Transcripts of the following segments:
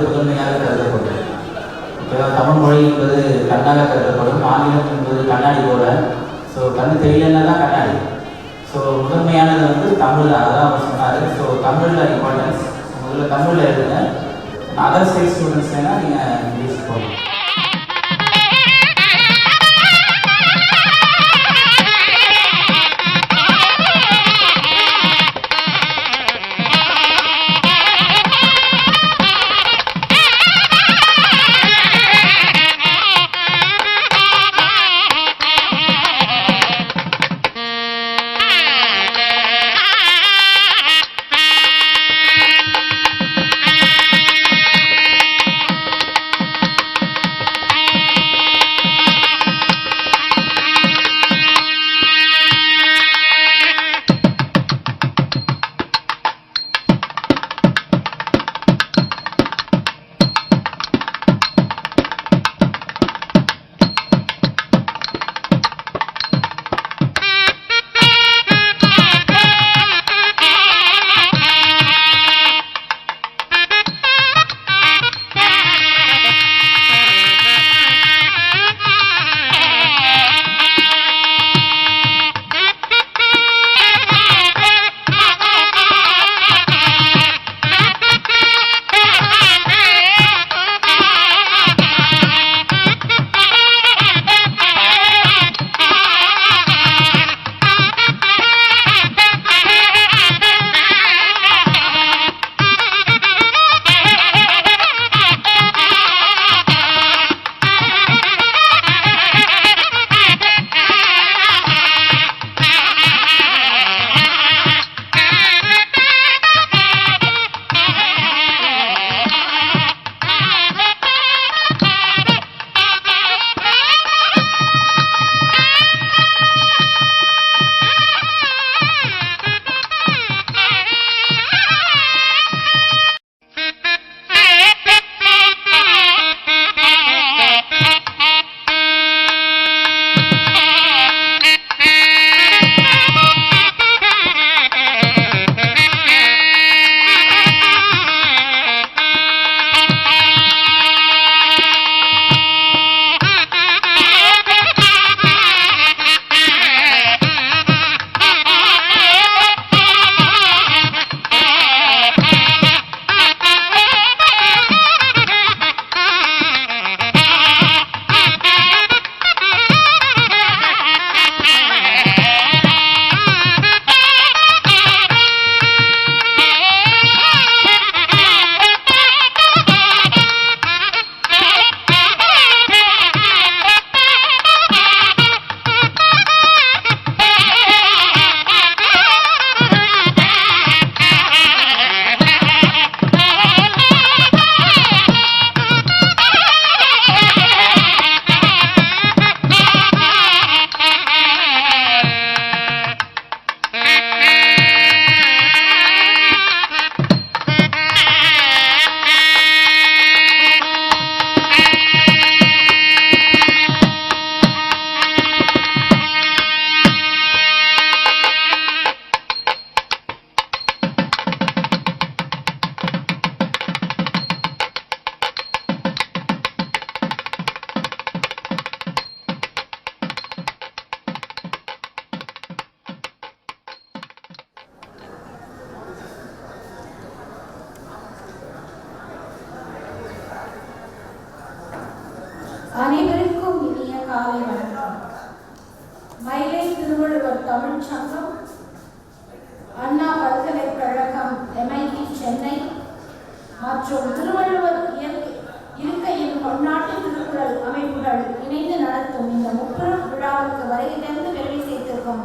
முதன்மையாக கருதப்படும். தமிழ் மொழி என்பது கண்ணாக கருதப்படும், ஆங்கிலம் என்பது கண்ணாடி போல. ஸோ கண் தெரியலன்னா தான் கண்ணாடி. ஸோ முதன்மையானது வந்து தமிழ் தான், அதான் அவர் சொன்னார். ஸோ தமிழில் இம்பார்ட்டன்ஸ், முதல்ல தமிழில் எழுதுங்க. அதர் சைட் ஸ்டூடெண்ட்ஸ் வேணால் நீங்கள் இங்கிலீஷ் போகணும். அனைவருக்கும் இனிய காலை வணக்கம். மயிலை திருவள்ளுவர் தமிழ் சங்கம், அண்ணா பல்கலைக்கழகம் MIT சென்னை மற்றும் திருவள்ளுவர் இருக்கையின் பன்னாட்டு திருக்குறள் அமைப்புகள் இணைந்து நடத்தும் இந்த முப்பெரும் விழாவுக்கு வருகை தந்து பெருமை சேர்த்திருக்கும்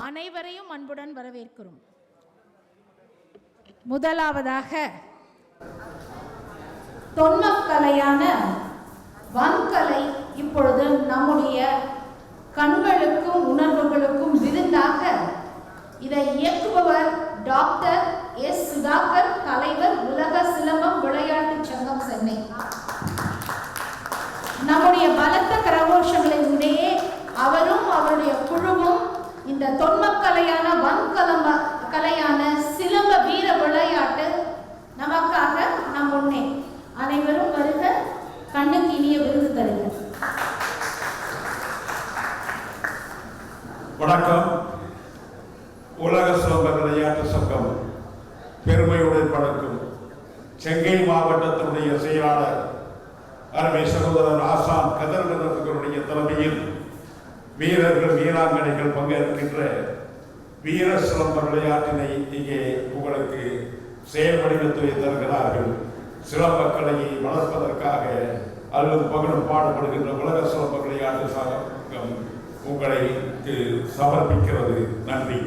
அனைவரையும் அன்புடன் வரவேற்கிறோம். முதலாவதாக தொன்மக்கலையான வன்கலை இப்பொழுது நம்முடைய கண்களுக்கும் உணர்வுகளுக்கும் விருந்தாக இதை இயக்குபவர் டாக்டர் S. சுதாகர், தலைவர், உலக சிலம்பம் விளையாட்டு சங்கம், சென்னை. நம்முடைய பலத்த கரகோஷங்களின் இடையே அவரும் அவருடைய குழுவும் இந்த தொன்மக்கலையான கலையான சிலம்ப வீர விளையாட்டு நமக்காக நம் முன்னே இனிய விருது தருக. வணக்கம். உலக சிலம்ப விளையாட்டு சங்கம் பெருமையுடன் படைக்கும் செங்கை மாவட்டத்தினுடைய செயலாளர் அருமை சகோதரர் ஆசான் கதிரவனுடைய தலைமையில் வீரர்கள் வீராங்கனைகள் பங்கேற்கின்ற வீர சிலம்ப விளையாட்டினை இங்கே உங்களுக்கு செயல் வடிவத்தை தருகிறார்கள். சிலம்ப கலையை வளர்ப்பதற்காக அல்லது பகலும் பாடுபடுகின்ற உலக சிலம்ப விளையாட்டு சங்கம் உங்களை சமர்ப்பிக்கிறது. நன்றி.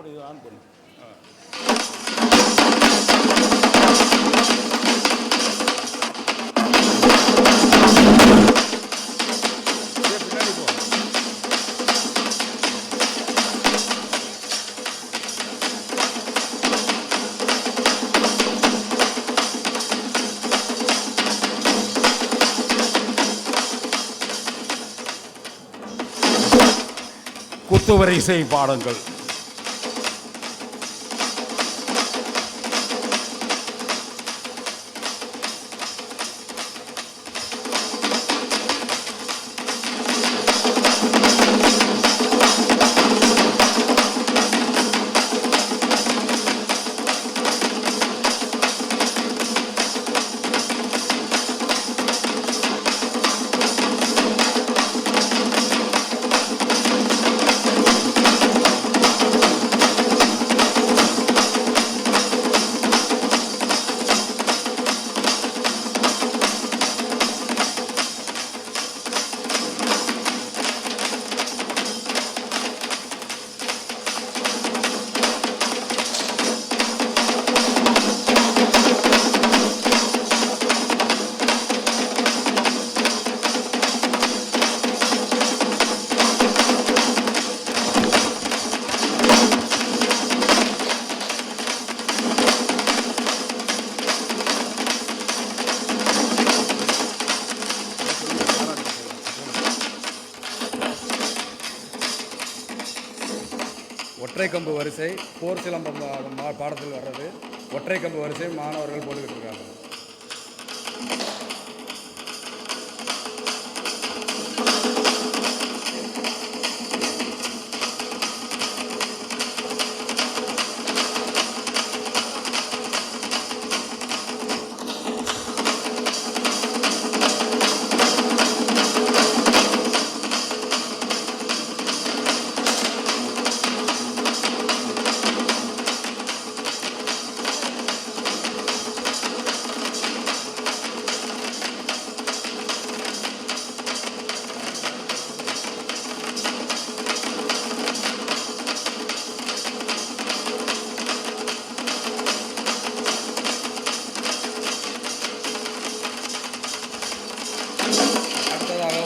இது ஆன் பண்ணு. குத்துவரிசை பாடங்கள். ஒற்றை கம்பு வரிசை போர் சிலம்பம் பாடத்தில் வர்றது. ஒற்றை கம்பு வரிசை மாணவர்கள் போட்டுக்கிட்டு இருக்காங்க.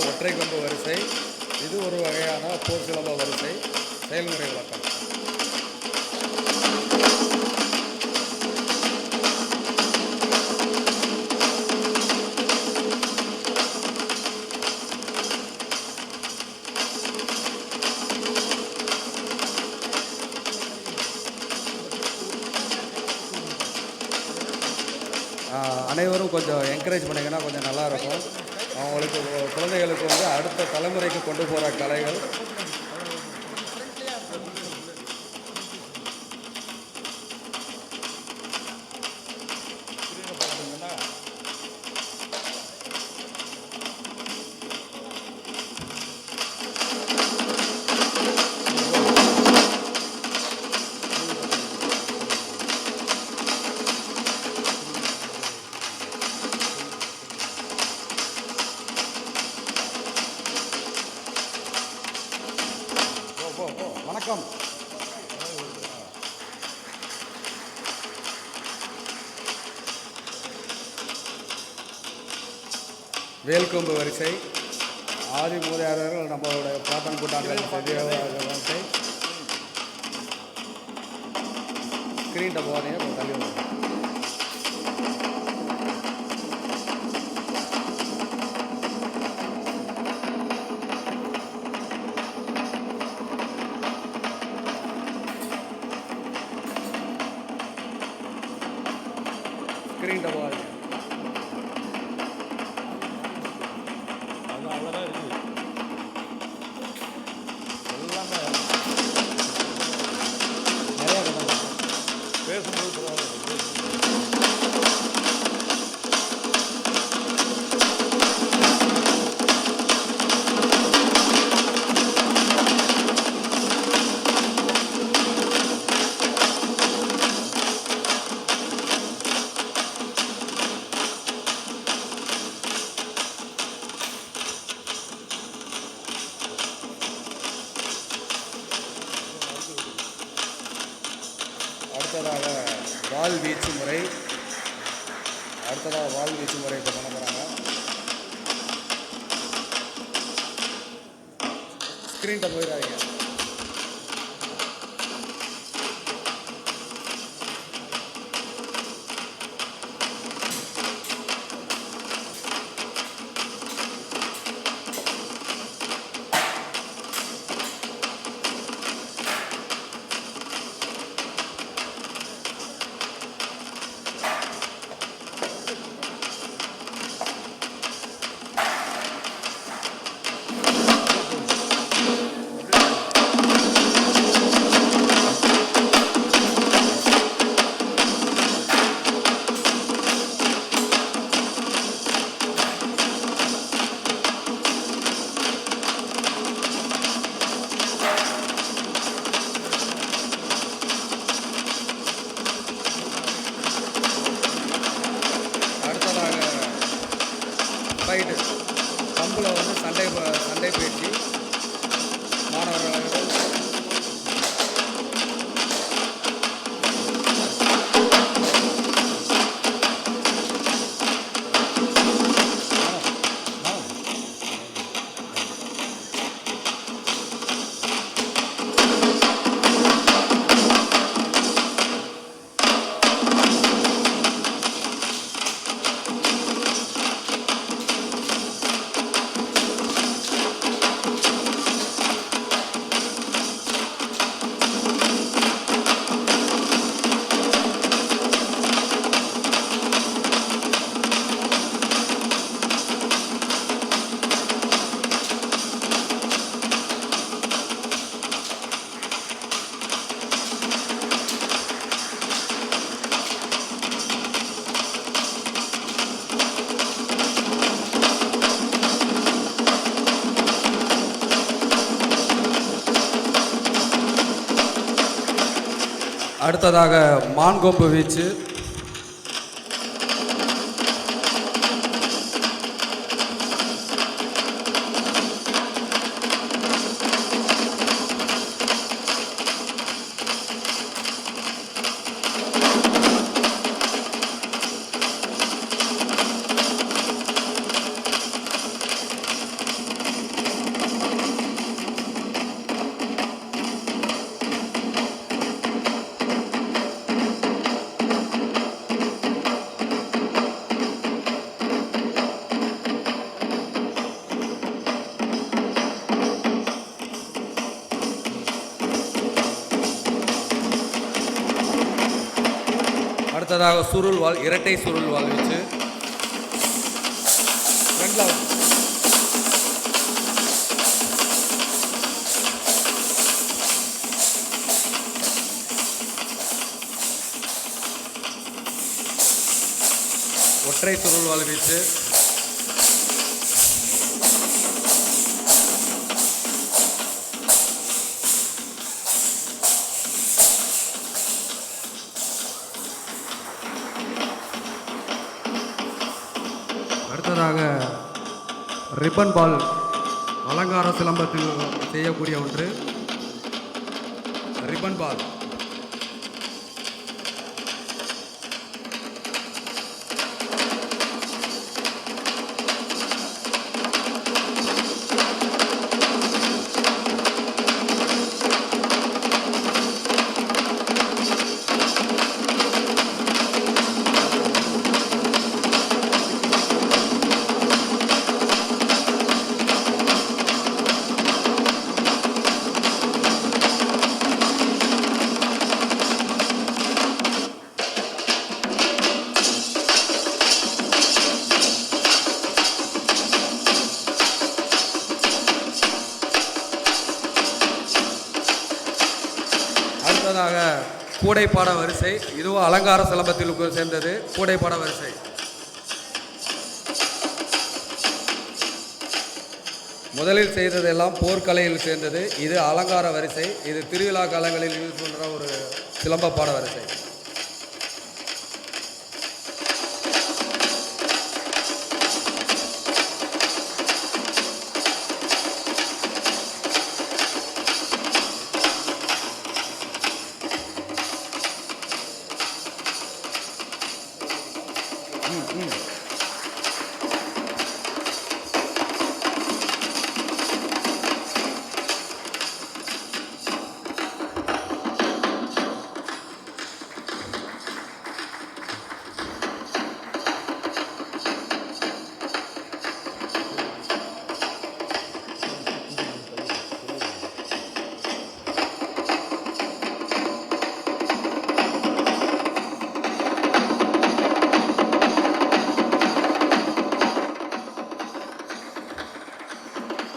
ஒற்றை கம்பு வரிசை இது ஒரு வகையான போர் சிலம்ப வரிசை செயல்முறை விளக்கம். அனைவரும் கொஞ்சம் என்கரேஜ் பண்ணிங்கன்னா கொஞ்சம் நல்லாயிருக்கும். அவங்களுக்கு குழந்தைகளுக்கு வந்து அடுத்த தலைமுறைக்கு கொண்டு போகிற கலைகள் வேல்கொம்பு வரிசை, ஆதி மூதாதையர்கள் நம்மளுடைய பாட்டன் கூட்டாங்கள் வரிசை. ஸ்க்ரீன்கிட்ட போகாதீங்க, கொஞ்சம் தள்ளி வந்து. ஸ்க்ரீன்கிட்ட போகாதீங்க. அவ்வளோதான் இருக்குது எல்லாமே நிறையா கட்டணும். பேசும்போது பரவாயில்ல. அடுத்ததாக வால் வீச்சு முறை. இப்போ பண்ண போகிறாங்க. ஸ்க்ரீன்கிட்ட போயிடாதீங்க. ஃபைட்டு கம்பில் வந்து சண்டை பயிற்சி மாணவர்கள். அடுத்ததாக மான்கொம்பு வீச்சு. அடுத்ததாக சுருள் வால், இரட்டை சுருள் வால் வச்சு ஒற்றை சுருள் வால் வச்சு அடுத்ததாக ரிப்பன் பால், அலங்கார சிலம்பத்தில் செய்யக்கூடிய ஒன்று. ரிப்பன் பால் அடுத்ததாக கூடைப்பாட வரிசை. இதுவும் அலங்கார சிலம்பத்தில் சேர்ந்தது. கூடைப்பாட வரிசை. முதலில் செய்ததெல்லாம் போர்க்கலையில் சேர்ந்தது. இது அலங்கார வரிசை. இது திருவிழா காலங்களில் யூஸ் பண்ணுற ஒரு சிலம்ப பாட வரிசை.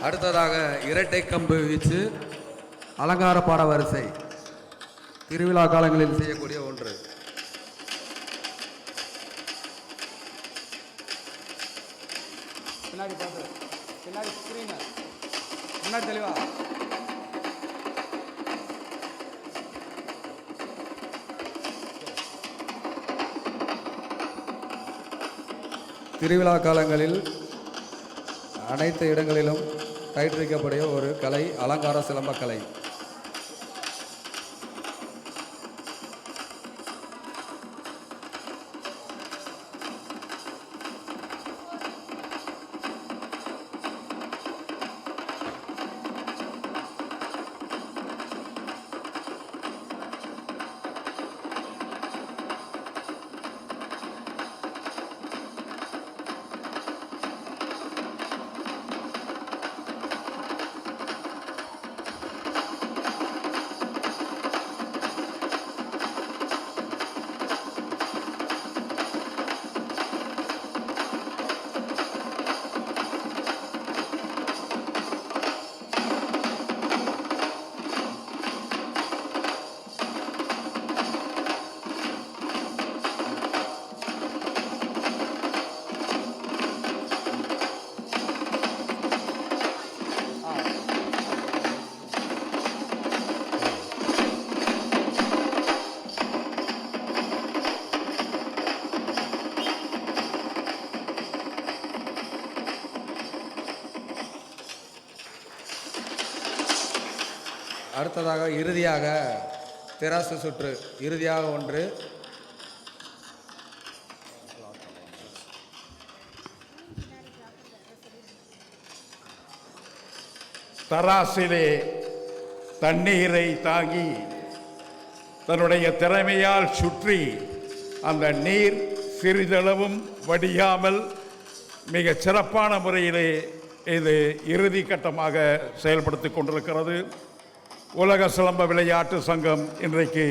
அடுத்ததாக இரட்டை கம்பு வீச்சு அலங்கார பாட வரிசை. திருவிழா காலங்களில் செய்யக்கூடிய ஒன்று. பின்னாடி பார்த்து பின்னாடி ஸ்கிரீன் முன்னாடி தெளிவா. திருவிழா காலங்களில் அனைத்து இடங்களிலும் பயிற்றுவிக்கக்கூடிய ஒரு கலை அலங்கார சிலம்ப கலை. அடுத்ததாக இறுதியாக தெராசு சுற்று. இறுதியாக ஒன்று. தராசிலே தண்ணீரை தாங்கி தன்னுடைய திறமையால் சுற்றி அந்த நீர் சிறிதளவும் வடியாமல் மிக சிறப்பான முறையிலே இது இறுதி கட்டமாக செயல்படுத்தி கொண்டிருக்கிறது. உலக சிலம்ப விளையாட்டு சங்கம் இன்றைக்கு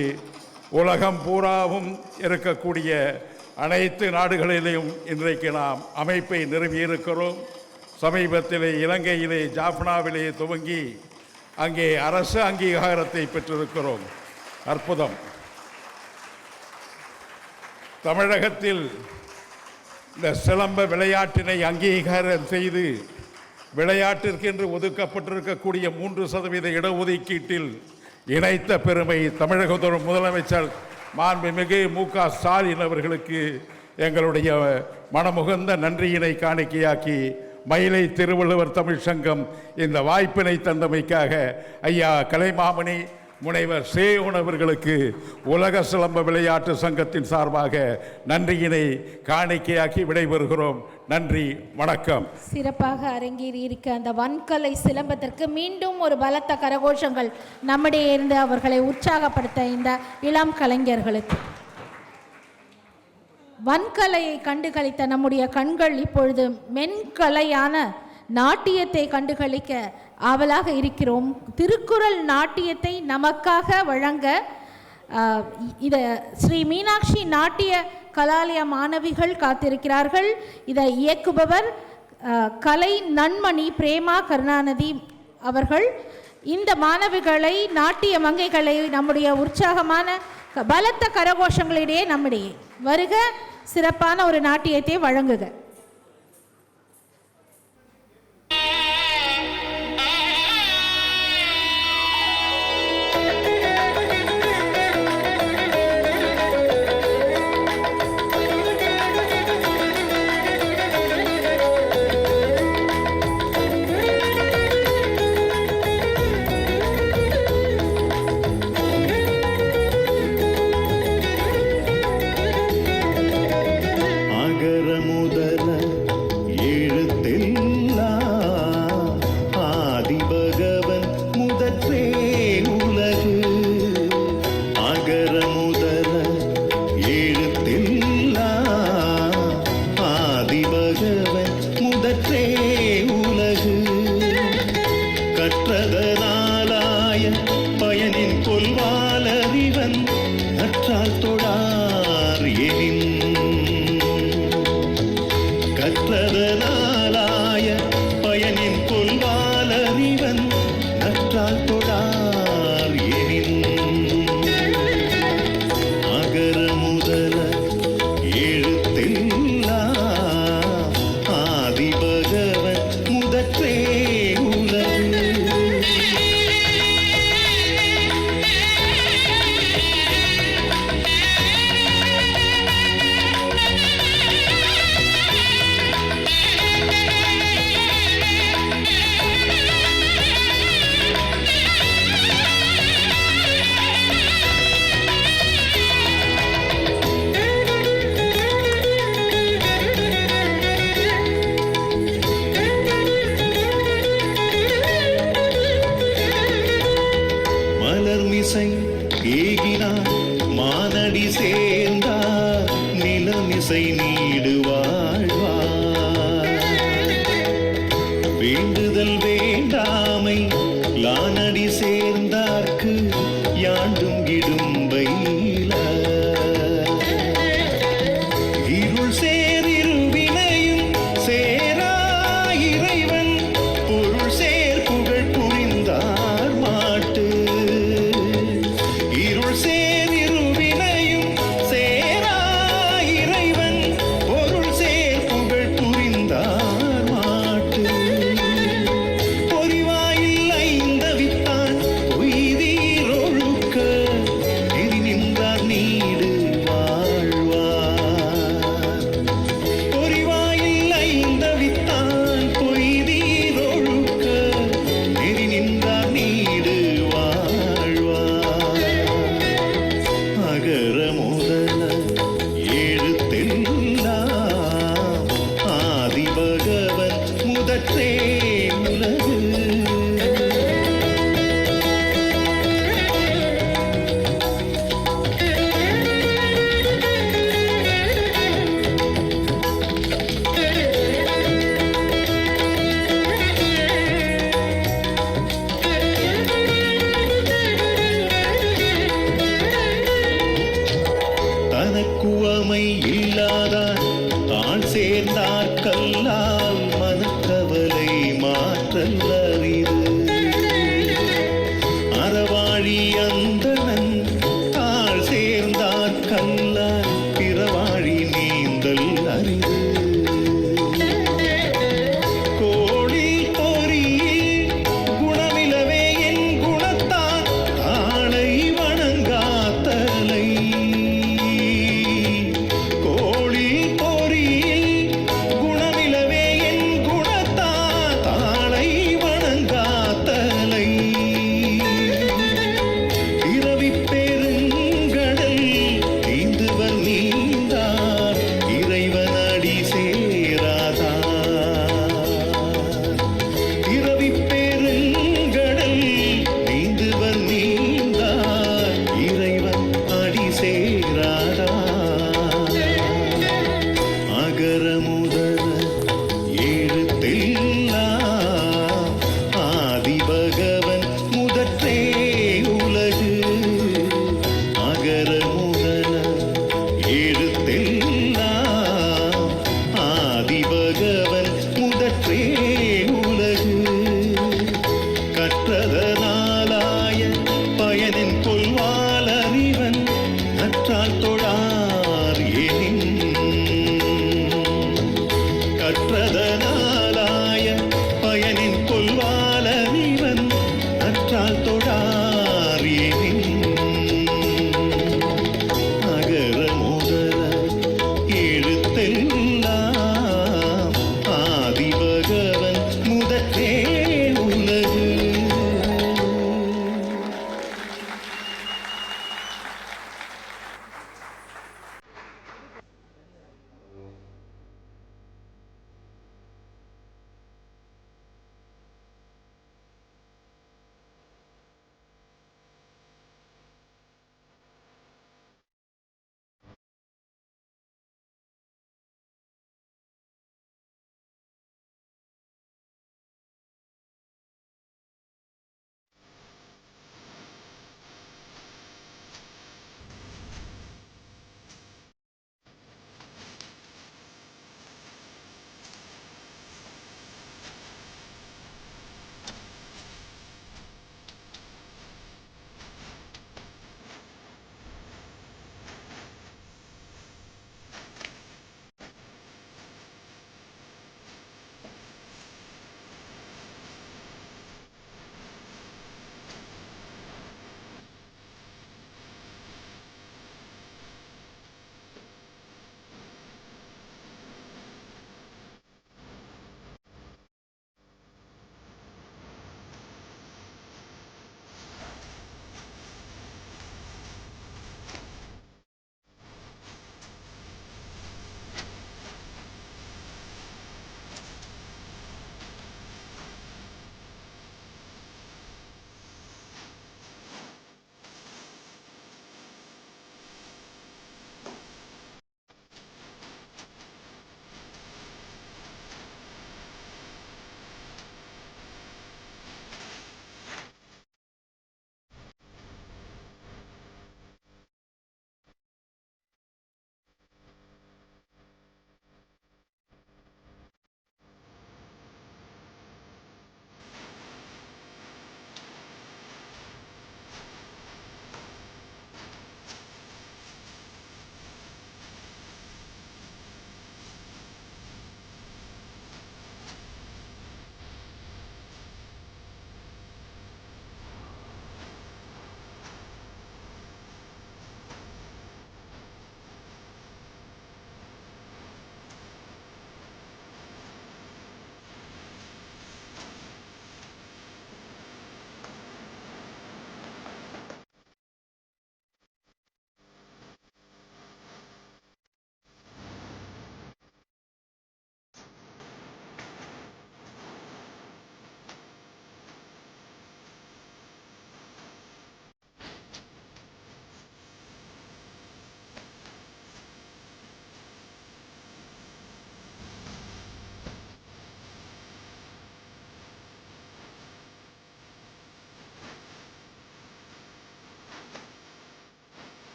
உலகம் பூராவும் இருக்கக்கூடிய அனைத்து நாடுகளிலும் இன்றைக்கு நாம் அமைப்பை நிறுவியிருக்கிறோம். சமீபத்திலே இலங்கையிலே ஜாஃப்னாவிலே துவங்கி அங்கே அரசு அங்கீகாரத்தை பெற்றிருக்கிறோம். அற்புதம். தமிழகத்தில் இந்த சிலம்ப விளையாட்டினை அங்கீகாரம் செய்து விளையாட்டிற்கென்று ஒதுக்கப்பட்டிருக்கக்கூடிய 3% இடஒதுக்கீட்டில் இணைத்த பெருமை தமிழக முதலமைச்சர் மாண்புமிகு மு.க. ஸ்டாலின் அவர்களுக்கு எங்களுடைய மனமுகந்த நன்றியினை காணிக்கையாக்கி மயிலை திருவள்ளுவர் தமிழ் சங்கம் இந்த வாய்ப்பினை தந்தமைக்காக ஐயா கலைமாமணி முனைவர் சேயோன் அவர்களுக்கு உலக சிலம்ப விளையாட்டு சங்கத்தின் சார்பாக நன்றியினை காணிக்கையாக்கி விடைபெறுகிறோம். நன்றி, வணக்கம். சிறப்பாக அரங்கேறி இருக்க அந்த வன்கலை சிலம்பத்திற்கு மீண்டும் ஒரு பலத்த கரகோஷங்கள் நம்மிடையே இருந்து அவர்களை உற்சாகப்படுத்த இந்த இளம் கலைஞர்களுக்கு. வன்கலையை கண்டுகளித்த நம்முடைய கண்கள் இப்பொழுது மென்கலையான நாட்டியத்தை கண்டுகளிக்க ஆவலாக இருக்கிறோம். திருக்குறள் நாட்டியத்தை நமக்காக வழங்க இதை ஸ்ரீ மீனாட்சி நாட்டிய கலாலய மாணவிகள் காத்திருக்கிறார்கள். இதை இயக்குபவர் கலை நன்மணி பிரேமா கருணாநிதி அவர்கள். இந்த மாணவிகளை, நாட்டிய மங்கைகளை நம்முடைய உற்சாகமான பலத்த கரகோஷங்களிடையே நம்மிடையே வருக, சிறப்பான ஒரு நாட்டியத்தை வழங்குக.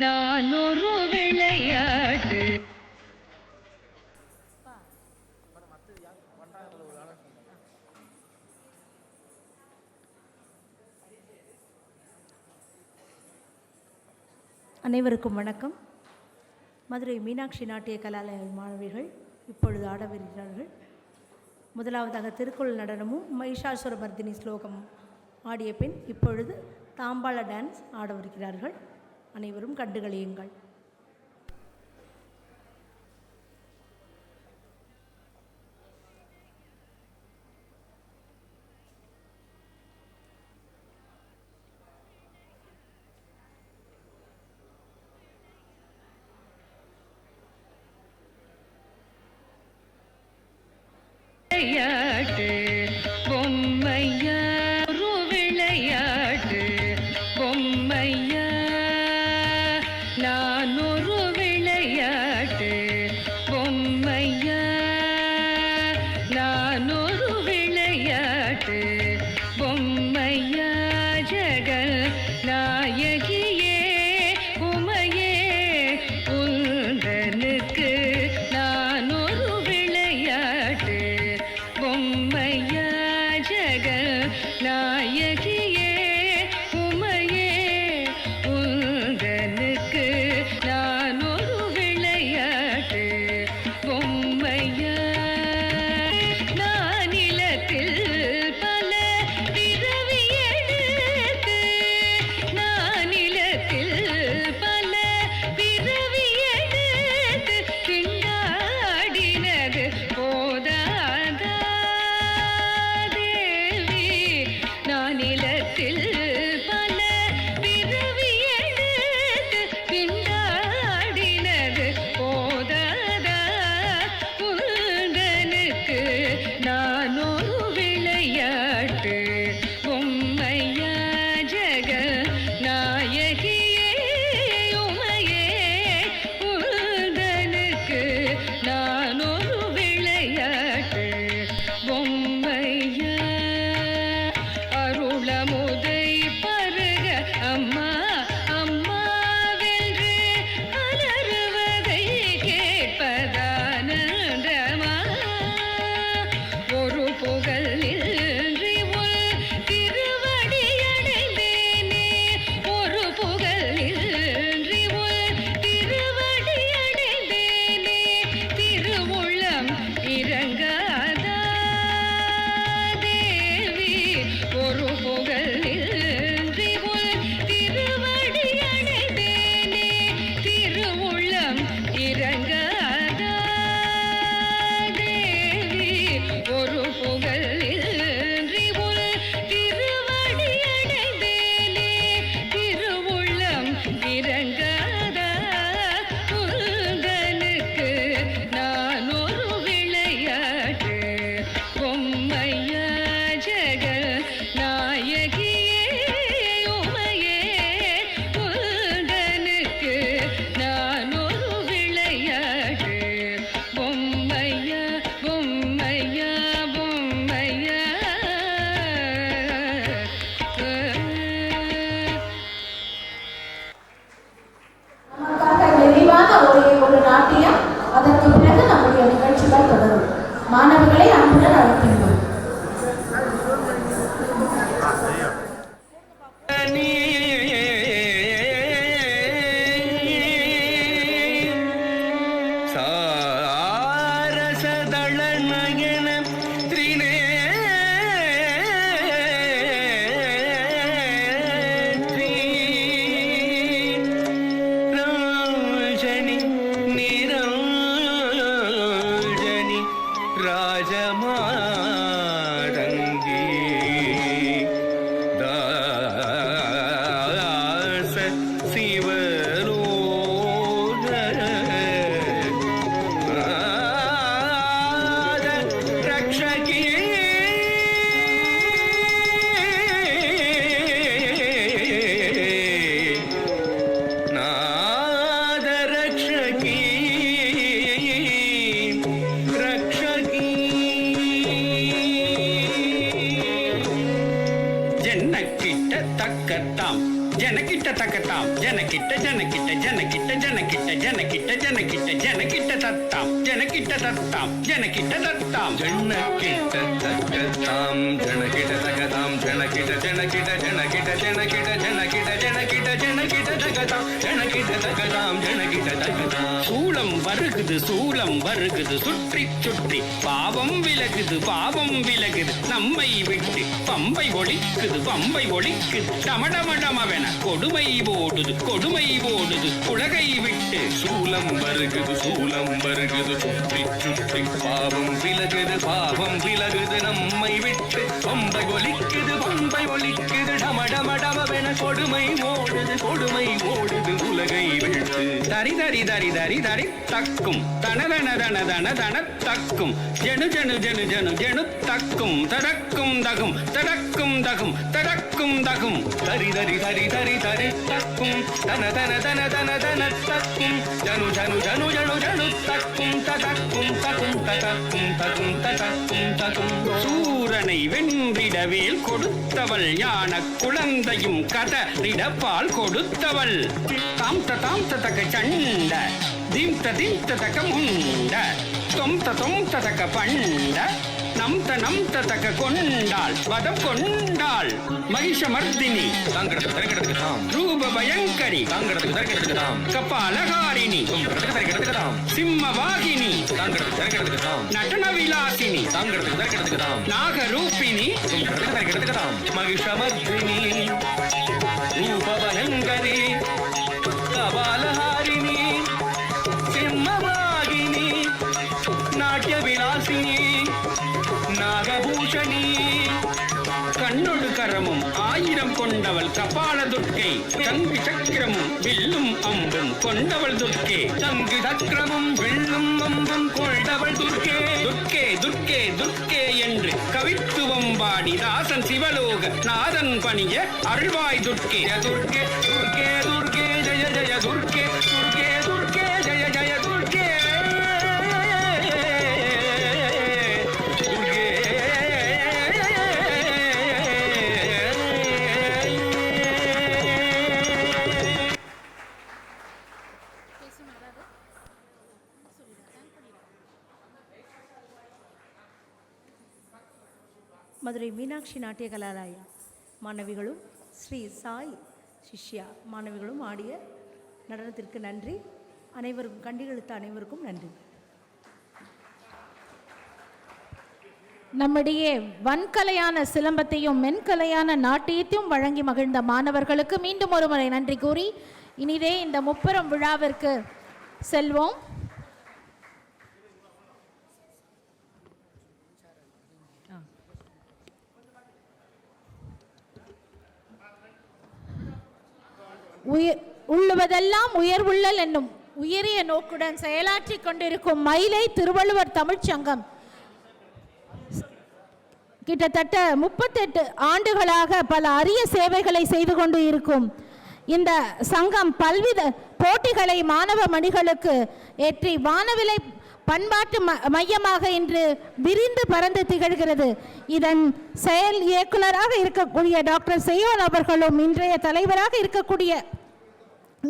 நான் ஒரு விளையாட்டு. அனைவருக்கும் வணக்கம். மதுரை மீனாட்சி நாட்டிய கலாலய மாணவிகள் இப்பொழுது ஆடவிருக்கிறார்கள். முதலாவதாக திருக்குறள் நடனமும் மகிஷாசுரமர்தினி ஸ்லோகமும் ஆடிய பின் இப்பொழுது தாம்பாள டான்ஸ் ஆடவிருக்கிறார்கள். அனைவரும் கண்டுகளியுங்கள். விளையாட்டு பொம்மையா ஒரு விளையாட்டு பொம்மையா நான் ஒரு விளையாட்டு பொம்மையா நான் ஒரு விளையாட்டு பொம்மையா ஜெகன் நாயகியே உமையே உந்தனுக்கு நான் ஒரு விளையாட்டு பொம்மையா ஜெகன் நாயகியே உமையே உந்தனுக்கு நான் ஒரு விளையாட்டு பொம்மையா. நானிலத்தில் பல பிறவி எடுத்து நானிலத்தில் பல பிறவி எடுத்து திண்டாடினது போதாதா தேவி. நானிலத்தில் பல பிறவி எடுத்து திண்டாடினது போதாதா உந்தனுக்கு நான் ஒரு விளையாட்டு பொம்மையா ஜெகன் நாயகியே உமையே உந்தனுக்கு நான் ஒரு விளையாட்டு பொம்மையா. அருளமுதை பருக அம்மா அம்மா வென்று அலறுவதை கேட்பதானந்தமா. ஒரு புகழ் நின்றி உன் திருவடி அடைந்தேனே. ஒரு புகழ் நின்றி உன் திருவடி அடைந்தேனே. திருவுள்ளம் இறங்காதா தேவி. ஒரு புகழ் நின்றி உன் திருவடி அடைந்தேனே. திருவுள்ளம் இறங்காதா தேவி. ஒரு புகழ் நின்றி உன் திருவடி அடைந்தேனே. திருவுள்ளம் இறங்காதா உந்தனுக்கு நான் ஒரு விளையாட்டு பொம்மையா ஜெகன் நாயகியே உமையே உந்தனுக்கு நான் ஒரு விளையாட்டு பொம்மையா பொம்மையா பொம்மையா. நமக்காக நிறைவான ஒரு நாட்டியம். அதற்கு பிறகு நம்முடைய நிகழ்ச்சிகள் தொடரும். மாணவர்களை அன்புடன் அழைக்கின்றோம். சாரசதளநயன திரிநேத்ரி ராஜனி நிரஞ்சனி ராஜமாதங்கி தாச சிவலோக ரக்ஷகி நாத ரக்ஷகி ரக்ஷகி. ஜென்ன கிட்ட தக்கத்தாம் ஜனகிட்ட தக்கத்தாம் ஜனகிட்ட ஜனகிட்ட ஜனகிட்ட ஜனகிட்ட ஜனகிட்ட ஜனகிட்ட ஜனகிட்ட தத்தாம் ஜனகிட்ட தத்தாம் ஜனகிட்ட தத்தாம் ஜனகிட்ட தக்கத்தாம் ஜனகிட்ட தக்கதாம் ஜனகிட்ட ஜனகிட்ட ஜனகிட்ட ஜனகிட்ட ஜனகிட்ட ஜனகிட்ட ஜனகிட்ட தக்கதாம் ஜனகிட்ட தக்கதாம் ஜனகிட்ட தக்கதாம் சூலம் வருகுது சுற்றி சுற்றி பாவம் விலகுது நம்மை விட்டு பம்பை ஒழிக்குது டமடமடமவென கொடுமை ஓடுது உலகை விட்டு சூலம் வருகுது சுற்றி சுற்றி பாவம் விலகுது நம்மை விட்டு பம்பை ஒழிக்குது டமடமடமவென கொடுமை ஓடுது உலகை விட்டு தரி தரி தரி தரி தரி தக்கும் தனதன தன தன தன தக்கும் ஜனு ஜனு ஜனு ஜனு ஜனு தக்கும் தடக்கும் தகும் தடக்கும் தகும் தடக்கும் தகும் தரி தரி தரி தரி தரி தக்கும் தன தன தன தன தன தக்கும் ஜனு ஜனு ஜனு ஜனு ஜனு தக்கும் தடக்கும் தகும் தடக்கும் தகும் தடக்கும் தகும் சூரனை வென்றிடவேல் கொடுத்தவள் ஞான குழந்தையும் கதறிடப்பால் கொடுத்தவள் தாம் ததக சண்ட திம்த தக முண்ட தொம் தக பண்ட நம் தக கொண்டாள் வதம் கொண்டாள் மகிஷமர்தினி ரூப பயங்கரி கபாலகாரிணி சிம்மவாகினி நடன விலாசினி நாகரூபிணி மகிஷமர்தினி ரூப பயங்கரி கபாலகாரிணி சிம்மவாகினி நாட்டிய விலாசினி நாகபூஷணி கண்ணொடு கரமும் 1000 கொண்டவள் கபால துர்க்கை சங்கு சக்கரமும் வில்லும் அம்பும் கொண்டவள் துர்க்கே சங்கு சக்கரமும் வில்லும் அம்பும் கொண்டவள் துர்க்கே துர்க்கே துர்க்கே துர்க்கே என்று கவித்துவம் பாடி தாசன் சிவலோக நாதன் பணிய அருள்வாய் துர்க்கே துர்க்கே துர்க்கே துர்க்கே ஜய ஜய துர்க்கே துர்க்கே துர்க்கே ஜய ஜய துர்க்கே மதுரை மீனாட்சி நாட்டிய கலாலய மாணவிகளும் ஸ்ரீ சாய் சிஷ்யா மாணவிகளும் ஆடிய நடனத்திற்கு நன்றி. அனைவருக்கும் கண்டிகளுத்த அனைவருக்கும் நன்றி. நம்முடைய வன்கலையான சிலம்பத்தையும் மென்கலையான நாட்டியத்தையும் வழங்கி மகிழ்ந்த மாணவர்களுக்கு மீண்டும் ஒரு முறை நன்றி கூறி இனிதே இந்த முப்பெரும் விழாவிற்கு செல்வோம். உள்ளுவதெல்லாம் உயர்வுள்ளல் என்னும் உயரிய நோக்குடன் செயலாற்றி கொண்டிருக்கும் மயிலை திருவள்ளுவர் தமிழ்ச்சங்கம் கிட்டத்தட்ட 38 ஆண்டுகளாக பல அரிய சேவைகளை செய்து கொண்டு இருக்கும் இந்த சங்கம் பல்வித போட்டிகளை மாணவ மணிகளுக்கு ஏற்றி வானவிலை பண்பாட்டு மையமாக இன்று விரிந்து பறந்து திகழ்கிறது. இதன் செயல் இயக்குநராக இருக்கக்கூடிய டாக்டர் செய்யோன் அவர்களும் இன்றைய தலைவராக இருக்கக்கூடிய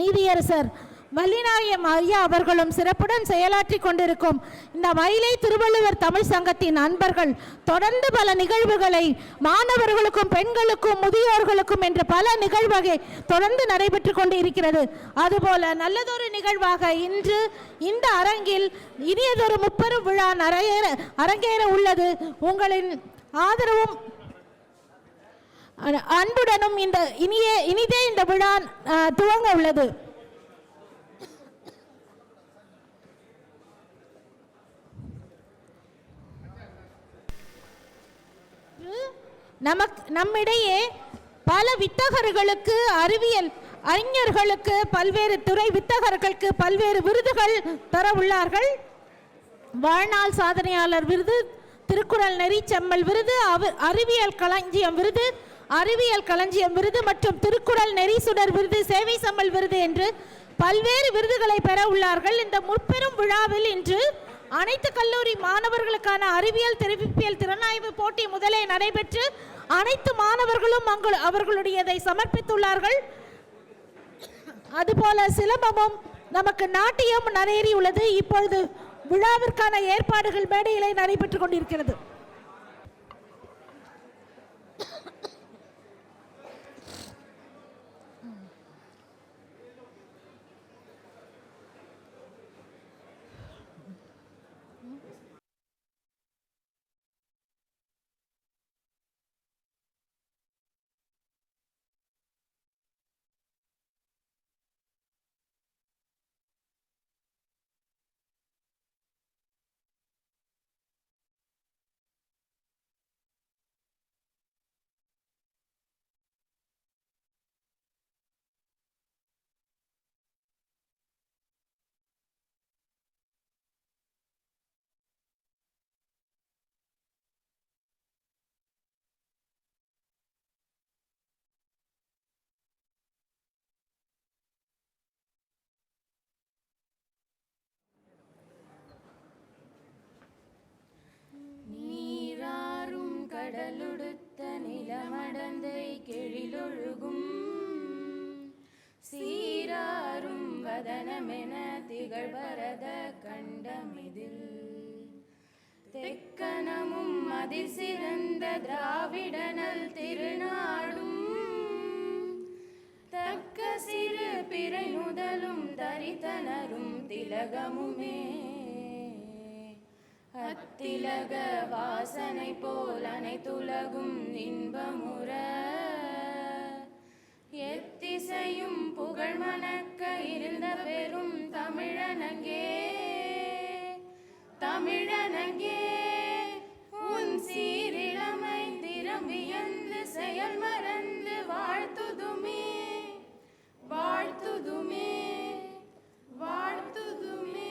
நீதியரசர் வள்ளிநாயம் ஐயா அவர்களும் சிறப்புடன் செயலாற்றி கொண்டிருக்கும் இந்த மயிலை திருவள்ளுவர் தமிழ் சங்கத்தின் அன்பர்கள் தொடர்ந்து பல நிகழ்வுகளை மாணவர்களுக்கும் பெண்களுக்கும் முதியோர்களுக்கும் என்ற பல நிகழ்வகை தொடர்ந்து நடைபெற்று கொண்டு இருக்கிறது. அதுபோல நல்லதொரு நிகழ்வாக இன்று இந்த அரங்கில் இனியதொரு முப்பெரும் விழா அரங்கேற உள்ளது. உங்களின் ஆதரவும் அன்புடனும் இந்த இனிதே இந்த விழா துவங்க உள்ளது. நம்மிடையே பல வித்தகர்களுக்கு அறிவியல் அறிஞர்களுக்கு பல்வேறு துறை வித்தகர்களுக்கு பல்வேறு விருதுகள் தர உள்ளார்கள். வாழ்நாள் சாதனையாளர் விருது, திருக்குறள் நெறி செம்மல் விருது, அறிவியல் களஞ்சியம் விருது மற்றும் திருக்குறள் நெறி சுடர் விருது, சேவை செம்மல் விருது என்று பல்வேறு விருதுகளை பெற உள்ளார்கள். இந்த முற்பெரும் விழாவில் இன்று அனைத்து கல்லூரி மாணவர்களுக்கான அறிவியல் தெரிவிப்பியல் திறனாய்வு போட்டி முதலே நடைபெற்று அனைத்து மாணவர்களும் அவர்களுடையதை சமர்ப்பித்துள்ளார்கள். அதுபோல சிலம்பமும் நமக்கு நாட்டியம் நடையேறியுள்ளது. இப்பொழுது விழாவிற்கான ஏற்பாடுகள் மேடையிலே நடைபெற்றுக் கொண்டிருக்கிறது. கடலுடுத்த நிலமடந்தை கெழிலொழுகும் சீராரும் வதனமென திகழ்பரத கண்டமிதில் தெக்கனமும் அதில் சிறந்த திராவிடனல் திருநாடும் தக்க சிறு பிறை முதலும் தரித்தனரும் திலகமுமே அத்திலக வாசனை போல் அனைத்துலகும் இன்பமுற எத்திசையும் புகழ் மணக்க இருந்த பெரும் தமிழனங்கே தமிழனங்கே உன் சீரிழமை திறம் வியந்து செயல் மறந்து வாழ்த்துதுமே வாழ்த்துதுமே வாழ்த்துதுமே.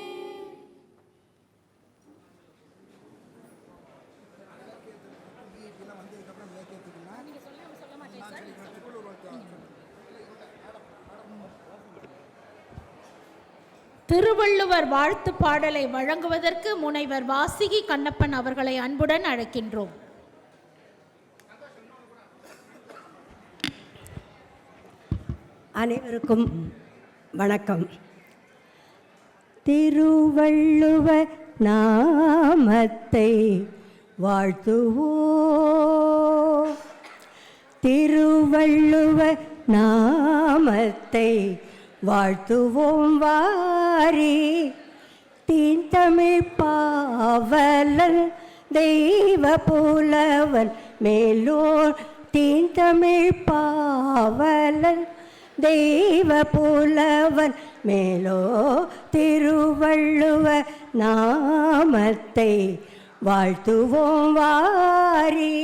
திருவள்ளுவர் வாழ்த்து பாடலை வழங்குவதற்கு முனைவர் வாசிகி கண்ணப்பன் அவர்களை அன்புடன் அழைக்கின்றோம். அனைவருக்கும் வணக்கம். திருவள்ளுவர் நாமத்தை வாழ்த்துவோம். திருவள்ளுவர் நாமத்தை வாழ்த்துவோம் வாரி. தீந்தமிழ் பாவலன் தெய்வ புலவன் மேலோர். தீந்தமிழ் பாவலன் தெய்வ புலவன் மேலோ. திருவள்ளுவர் நாமத்தை வாழ்த்துவோம் வாரி.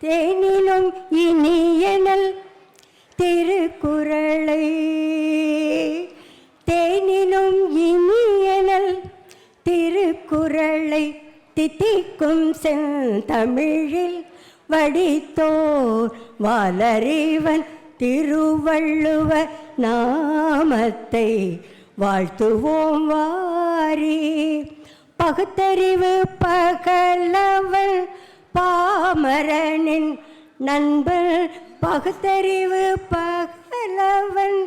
தேனிலும் இனியனல் திருக்குறளை தேனிலும் இனியனல் திருக்குறளை தித்திக்கும் செந்தமிழில் வடித்தோர் வாலறிவன். திருவள்ளுவர் நாமத்தை வாழ்த்துவோம் வாரி. பகுத்தறிவு பகலவன் பாமரனின் நண்பன். பகுத்தறிவு பகலவன்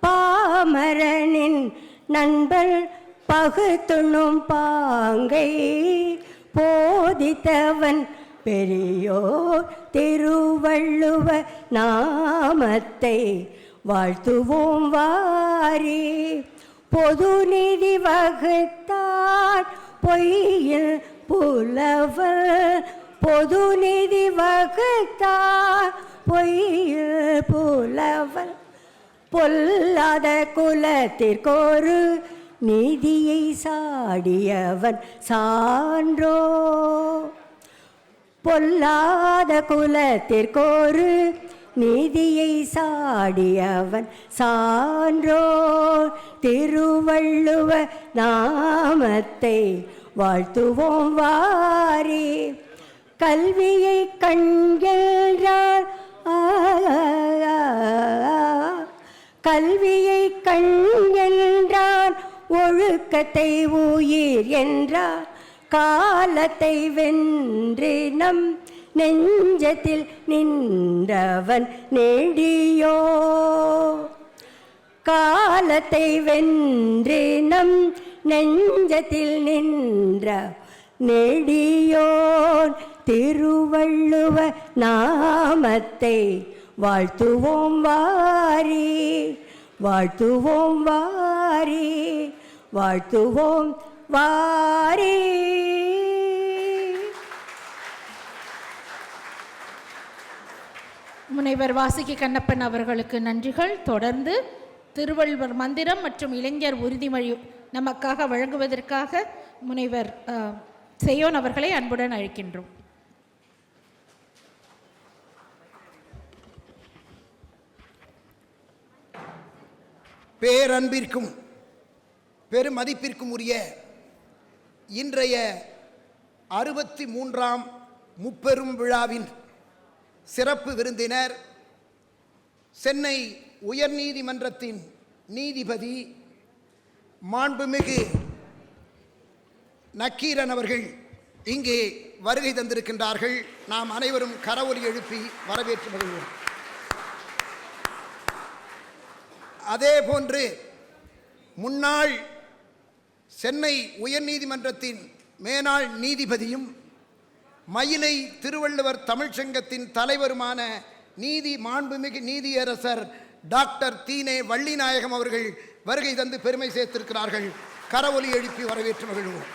பாமரனின் நண்பன். பகுத்துண்ணும் பாங்கை போதித்தவன் பெரியோர். திருவள்ளுவர் நாமத்தை வாழ்த்துவோம் வாரி. பொது நிதி வகுத்தார் பொய்யில் புலவர். பொது நிதி வகுத்தார் பொய்யில் புலவர். பொல்லாத குலத்திற்கொரு நீதியை சாடியவன் சான்றோ. பொல்லாத குலத்திற்கொரு நீதியை சாடியவன் சான்றோ. திருவள்ளுவர் நாமத்தை வாழ்த்துவோம் வாரி. கல்வியை கண்கிறார் கல்வியை கண்கின்றான். ஒழுக்கத்தை உயிர் என்றார். காலத்தை வென்று நம் நெஞ்சத்தில் நின்றவன் நெடியோ. காலத்தை வென்று நம் நெஞ்சத்தில் நின்ற நெடியோன் திருவள்ளுவ நாமத்தை வாழ்த்துவோம் வாரி, வாழ்த்துவோம் வாரி, வாழ்த்துவோம் வாரி. முனைவர் வாசுகி கண்ணப்பன் அவர்களுக்கு நன்றிகள். தொடர்ந்து திருவள்ளுவர் மந்திரம் மற்றும் இளைஞர் உறுதிமொழி நமக்காக வழங்குவதற்காக முனைவர் செய்யோன் அவர்களை அன்புடன் அழைக்கின்றோம். பேரன்பிற்கும் பெருமதிப்பிற்கும் உரிய இன்றைய 63ஆம் முப்பெரும் விழாவின் சிறப்பு விருந்தினர் சென்னை உயர்நீதிமன்றத்தின் நீதிபதி மாண்புமிகு நக்கீரன் அவர்கள் இங்கே வருகை தந்திருக்கின்றார்கள். நாம் அனைவரும் கரவொலி எழுப்பி வரவேற்று வருவோம். அதே போன்று முன்னாள் சென்னை உயர்நீதிமன்றத்தின் மேனாள் நீதிபதியும் மயிலை திருவள்ளுவர் தமிழ்ச்சங்கத்தின் தலைவருமான மாண்புமிகு நீதியரசர் டாக்டர் தீனே வள்ளிநாயகம் அவர்கள் வருகை தந்து பெருமை சேர்த்திருக்கிறார்கள். கரவொலி எழுப்பி வரவேற்று மகிழ்வோம்.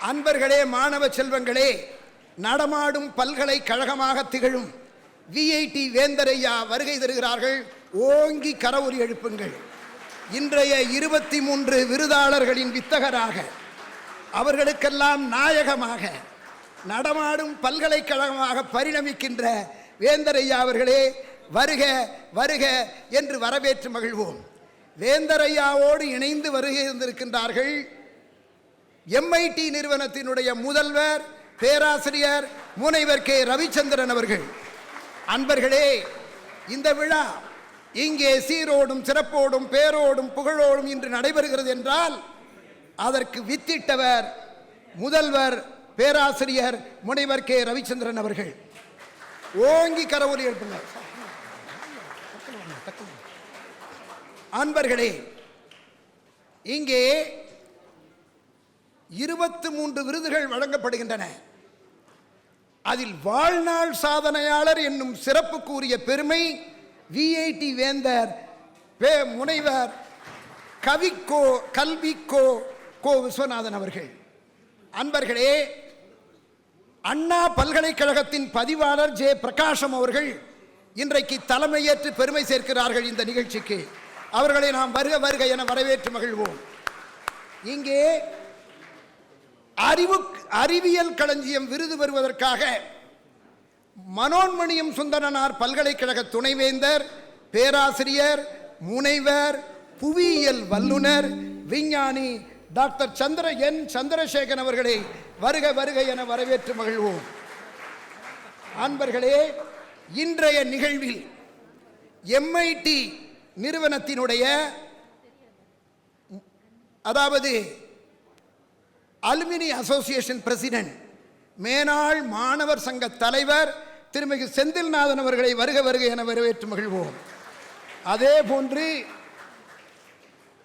அன்பர்களே, மாணவ செல்வங்களே, நடமாடும் பல்கலைக்கழகமாக திகழும் விஐடி வேந்தரையா வருகை தருகிறார்கள். ஓங்கி கரவொலி எழுப்புங்கள். இன்றைய 23 விருதாளர்களின் வித்தகராக, அவர்களுக்கெல்லாம் நாயகமாக, நடமாடும் பல்கலைக்கழகமாக பரிணமிக்கின்ற வேந்தரையா அவர்களே, வருக வருக என்று வரவேற்று மகிழ்வோம். வேந்தரையாவோடு இணைந்து வருகை தந்திருக்கின்றார்கள் MIT நிறுவனத்தினுடைய முதல்வர் பேராசிரியர் முனைவர் கே ரவிச்சந்திரன் அவர்கள். அன்பர்களே, இந்த விழா இங்கே சீரோடும் சிறப்போடும் பேரோடும் புகழோடும் இன்று நடைபெறுகிறது என்றால் அதற்கு வித்திட்டவர் முதல்வர் பேராசிரியர் முனைவர் கே ரவிச்சந்திரன் அவர்கள். ஓங்கி கரவொலி எழுப்புங்கள். அன்பர்களே, இங்கே 23 விருதுகள் வழங்கப்படுகின்றன. அதில் வாழ்நாள் சாதனையாளர் என்னும் சிறப்புக்குரிய பெருமை விஐடி வேந்தர் முனைவர் கல்விக்கோ விஸ்வநாதன் அவர்கள். அன்பர்களே, அண்ணா பல்கலைக்கழகத்தின் பதிவாளர் ஜே பிரகாசம் அவர்கள் இன்றைக்கு தலைமையேற்று பெருமை சேர்க்கிறார்கள் இந்த நிகழ்ச்சிக்கு. அவர்களை நாம் வருக வருக என வரவேற்று மகிழ்வோம். இங்கே அறிவியல் களஞ்சியம் விருது பெறுவதற்காக மனோன்மணியம் சுந்தரனார் பல்கலைக்கழக துணைவேந்தர் பேராசிரியர் முனைவர் புவியியல் வல்லுனர் விஞ்ஞானி டாக்டர் சந்திரசேகரன் அவர்களை வருக வருக என வரவேற்று மகிழ்வோம். அன்பர்களே, இன்றைய நிகழ்வில் MIT நிறுவனத்தினுடைய, அதாவது அலுமினி அசோசியேஷன் பிரசிடென்ட், மேனாள் மாணவர் சங்க தலைவர் திருமிகு செந்தில்நாதன் அவர்களை வருக வருக என வரவேற்று மகிழ்வோம். அதே போன்று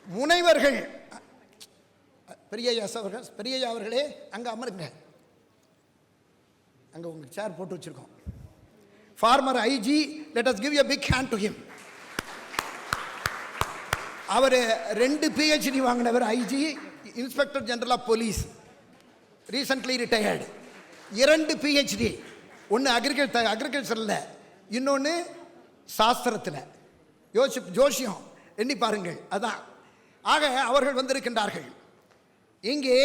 முனைவர்கள் பெரியய்யா அவர்களே, அங்கே அமருங்க, அங்கே உங்களுக்கு சேர் போட்டு வச்சிருக்கோம். Former IG, let us give a big hand to him. அவர் 2 PhD வாங்கினவர், IG, inspector general of police, recently retired. 2 PhD, ஒன்று அக்ரிகல்ச்சரில், இன்னொன்று சாஸ்திரத்தில், ஜோசியம், எண்ணி பாருங்கள். அதான் ஆக அவர்கள் வந்திருக்கின்றார்கள். இங்கே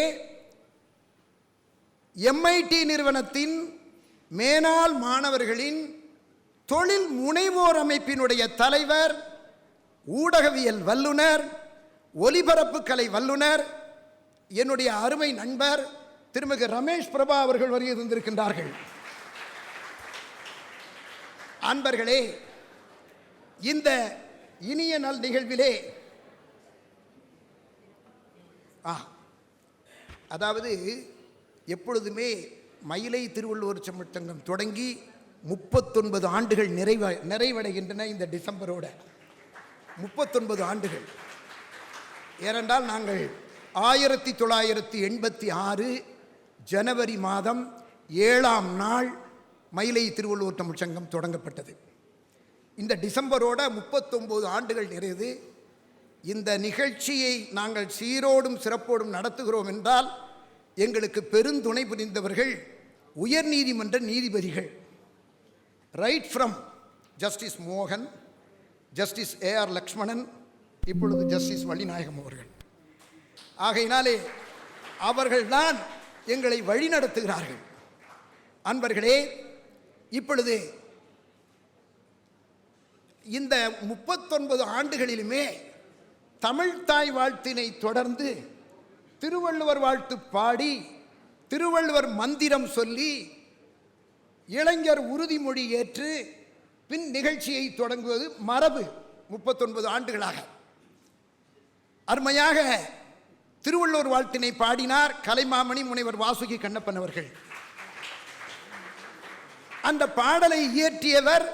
MIT நிறுவனத்தின் மேனாள் மாணவர்களின் தொழில் முனைவோர் அமைப்பினுடைய தலைவர், ஊடகவியல் வல்லுனர், ஒலிபரப்பு கலை வல்லுனர், என்னுடைய அருமை நண்பர் திருமிகு ரமேஷ் பிரபா அவர்கள் வருகை தந்திருக்கின்றார்கள். அன்பர்களே, இந்த இனிய நல் நிகழ்விலே அதாவது எப்பொழுதுமே மயிலை திருவள்ளுவர் தமிழ்ச்சங்கம் தொடங்கி 39 ஆண்டுகள் நிறைவடைகின்றன இந்த டிசம்பரோட. 39 ஆண்டுகள். ஏனென்றால் நாங்கள் 1986 ஜனவரி மாதம் 7ஆம் நாள் மயிலை திருவள்ளுவர் தமிழ்ச் சங்கம் தொடங்கப்பட்டது. இந்த டிசம்பரோட 39 ஆண்டுகள் நிறைவு. இந்த நிகழ்ச்சியை நாங்கள் சீரோடும் சிறப்போடும் நடத்துகிறோம் என்றால் எங்களுக்கு பெருந்துணை புரிந்தவர்கள் உயர்நீதிமன்ற நீதிபதிகள். ரைட் ஃப்ரம் ஜஸ்டிஸ் மோகன், ஜஸ்டிஸ் ஏஆர் லக்ஷ்மணன், இப்பொழுது ஜஸ்டிஸ் வள்ளிநாயகம் அவர்கள். ஆகையினாலே அவர்கள்தான் எங்களை வழிநடத்துகிறார்கள். அன்பர்களே, இப்பொழுது இந்த 39 ஆண்டுகளிலுமே தமிழ்த்தாய் வாழ்த்தினை தொடர்ந்து திருவள்ளுவர் வாழ்த்து பாடி திருவள்ளுவர் மந்திரம் சொல்லி இளைஞர் உறுதிமொழி ஏற்று பின் நிகழ்ச்சியை தொடங்குவது மரபு. 39 ஆண்டுகளாக அருமையாக திருவள்ளுவர் வாழ்த்தினை பாடினார் கலைமாமணி முனைவர் வாசுகி கண்ணப்பன் அவர்கள். அந்த பாடலை இயற்றியவர்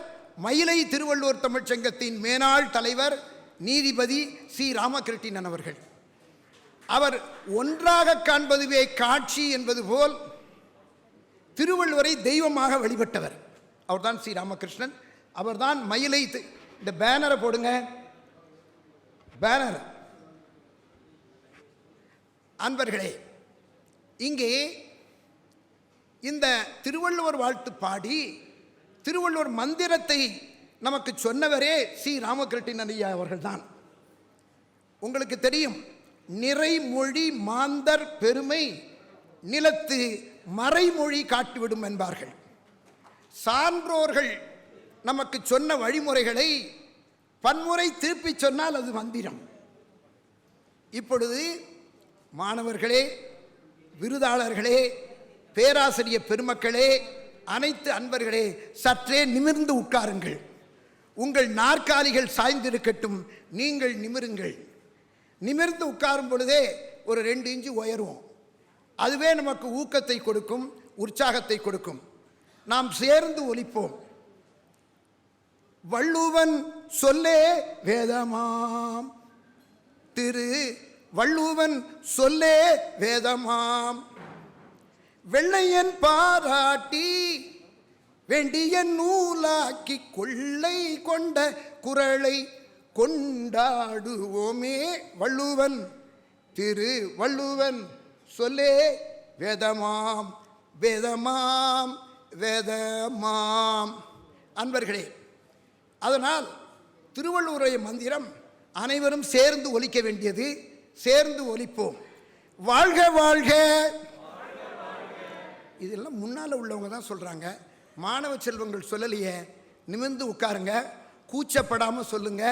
மயிலை திருவள்ளுவர் தமிழ்ச் சங்கத்தின் மேனாள் தலைவர் நீதிபதி சி ராமகிருஷ்ணன் அவர்கள். அவர் ஒன்றாக காண்பதுவே காட்சி என்பது போல் திருவள்ளுவரை தெய்வமாக வழிபட்டவர். அவர்தான் சி ராமகிருஷ்ணன். அவர்தான் மயிலை. இந்த பேனரை போடுங்க, பேனர். அன்பர்களே, இங்கே இந்த திருவள்ளுவர் வாழ்த்து பாடி திருவள்ளுவர் மந்திரத்தை நமக்கு சொன்னவரே சி ராமகிருஷ்ணன் ஐயா அவர்கள்தான். உங்களுக்கு தெரியும், நிறைமொழி மாந்தர் பெருமை நிலத்து மறைமொழி காட்டிவிடும் என்பார்கள். சான்றோர்கள் நமக்கு சொன்ன வழிமுறைகளை பன்முறை திருப்பி சொன்னால் அது மந்திரம். இப்பொழுது மாணவர்களே, விருதாளர்களே, பேராசிரியர் பெருமக்களே, அனைத்து அன்பர்களே, சற்றே நிமிர்ந்து உட்காருங்கள். உங்கள் நாற்காலிகள் சாய்ந்திருக்கட்டும், நீங்கள் நிமிருங்கள். நிமிர்ந்து உட்காரும் பொழுதே ஒரு 2 இன்ச்சு உயருவோம். அதுவே நமக்கு ஊக்கத்தை கொடுக்கும், உற்சாகத்தை கொடுக்கும். நாம் சேர்ந்து ஒலிப்போம். வள்ளுவன் சொல்லே வேதமாம், திரு வள்ளுவன் சொல்லே வேதமாம், வெள்ளையன் பாராட்டி வேண்டிய நூலாக்கி கொள்ளை கொண்ட குறளை கொண்டாடுவோமே. வள்ளுவன் திரு வள்ளுவன் சொல்லே வேதமாம், வேதமாம், வேதமாம். அன்பர்களே, அதனால் திருவள்ளுவருடைய மந்திரம் அனைவரும் சேர்ந்து ஒலிக்க வேண்டியது. சேர்ந்து ஒலிப்போம். வாழ்க வாழ்க. இதெல்லாம் முன்னால் உள்ளவங்க தான் சொல்கிறாங்க, மாணவ செல்வங்கள் சொல்லலையே. நிமிர்ந்து உட்காருங்க, கூச்சப்படாமல் சொல்லுங்க.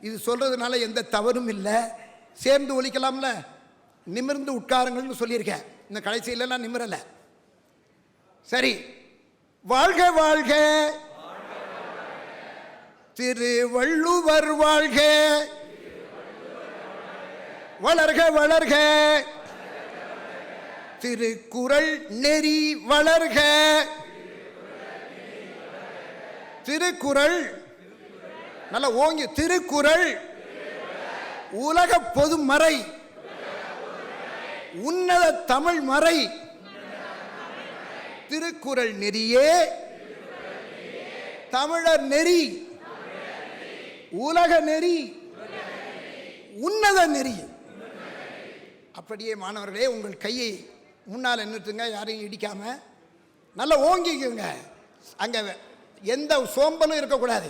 இது சொல்கிறதுனால எந்த தவறும் இல்லை. சேர்ந்து ஒலிக்கலாம்ல. நிமிர்ந்து உட்காருங்கள்னு சொல்லியிருக்கேன். இந்த கடைசியில் நான் நிமிரலை. சரி. வாழ்க வாழ்க, திருவள்ளுவர் வாழ்க, வளர்க வளர்க, திருக்குறள் நெறி வளர்க. திருக்குறள் நல்ல ஓங்கி, திருக்குறள் உலக பொது மறை, உன்னத தமிழ் மறை. திருக்குறள் நெறியே தமிழர் நெறி, உலக நெறி, உன்னத நெறி. அப்படியே மாணவர்களே, உங்கள் கையை முன்னால் நிறுத்துங்க, யாரையும் இடிக்காம நல்லா ஓங்கிக்குங்க. அங்கே எந்த சோம்பலும் இருக்கக்கூடாது.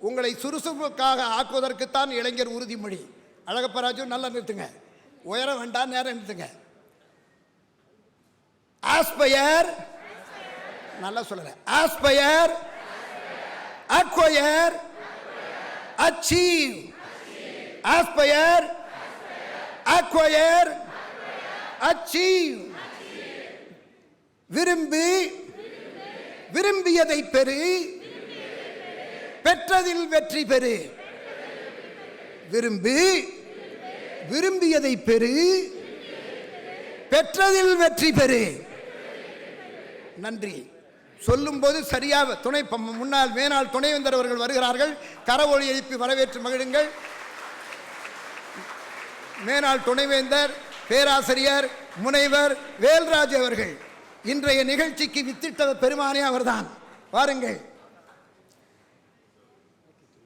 உங்களை சுறுசுறுப்புக்காக ஆக்குவதற்குத்தான் இளைஞர் உறுதிமொழி. அழகப்பராஜு நல்லா நிறுத்துங்க, உயர வேண்டாம், நேரம் நிறுத்துங்க. ஆஸ்பயர், நல்லா சொல்லல, Aspire, acquire, achieve. Aspire, acquire, achieve. விரும்பி விரும்பியதை பெறு, பெற்றதில் வெற்றி பெறு. விரும்பி விரும்பியதை பெறு, பெற்றதில் வெற்றி பெறு. நன்றி. சொல்லும்போது சரியாக துணை முன்னாள் மேனாள் துணைவேந்தர் அவர்கள் வருகிறார்கள். கரவொலி எழுப்பி வரவேற்று மகிழுங்கள். மேனாள் துணைவேந்தர் பேராசிரியர் முனைவர் வேல்ராஜ் அவர்கள். இன்றைய நிகழ்ச்சிக்கு வித்திட்ட பெருமானே அவர்தான். பாருங்கள்,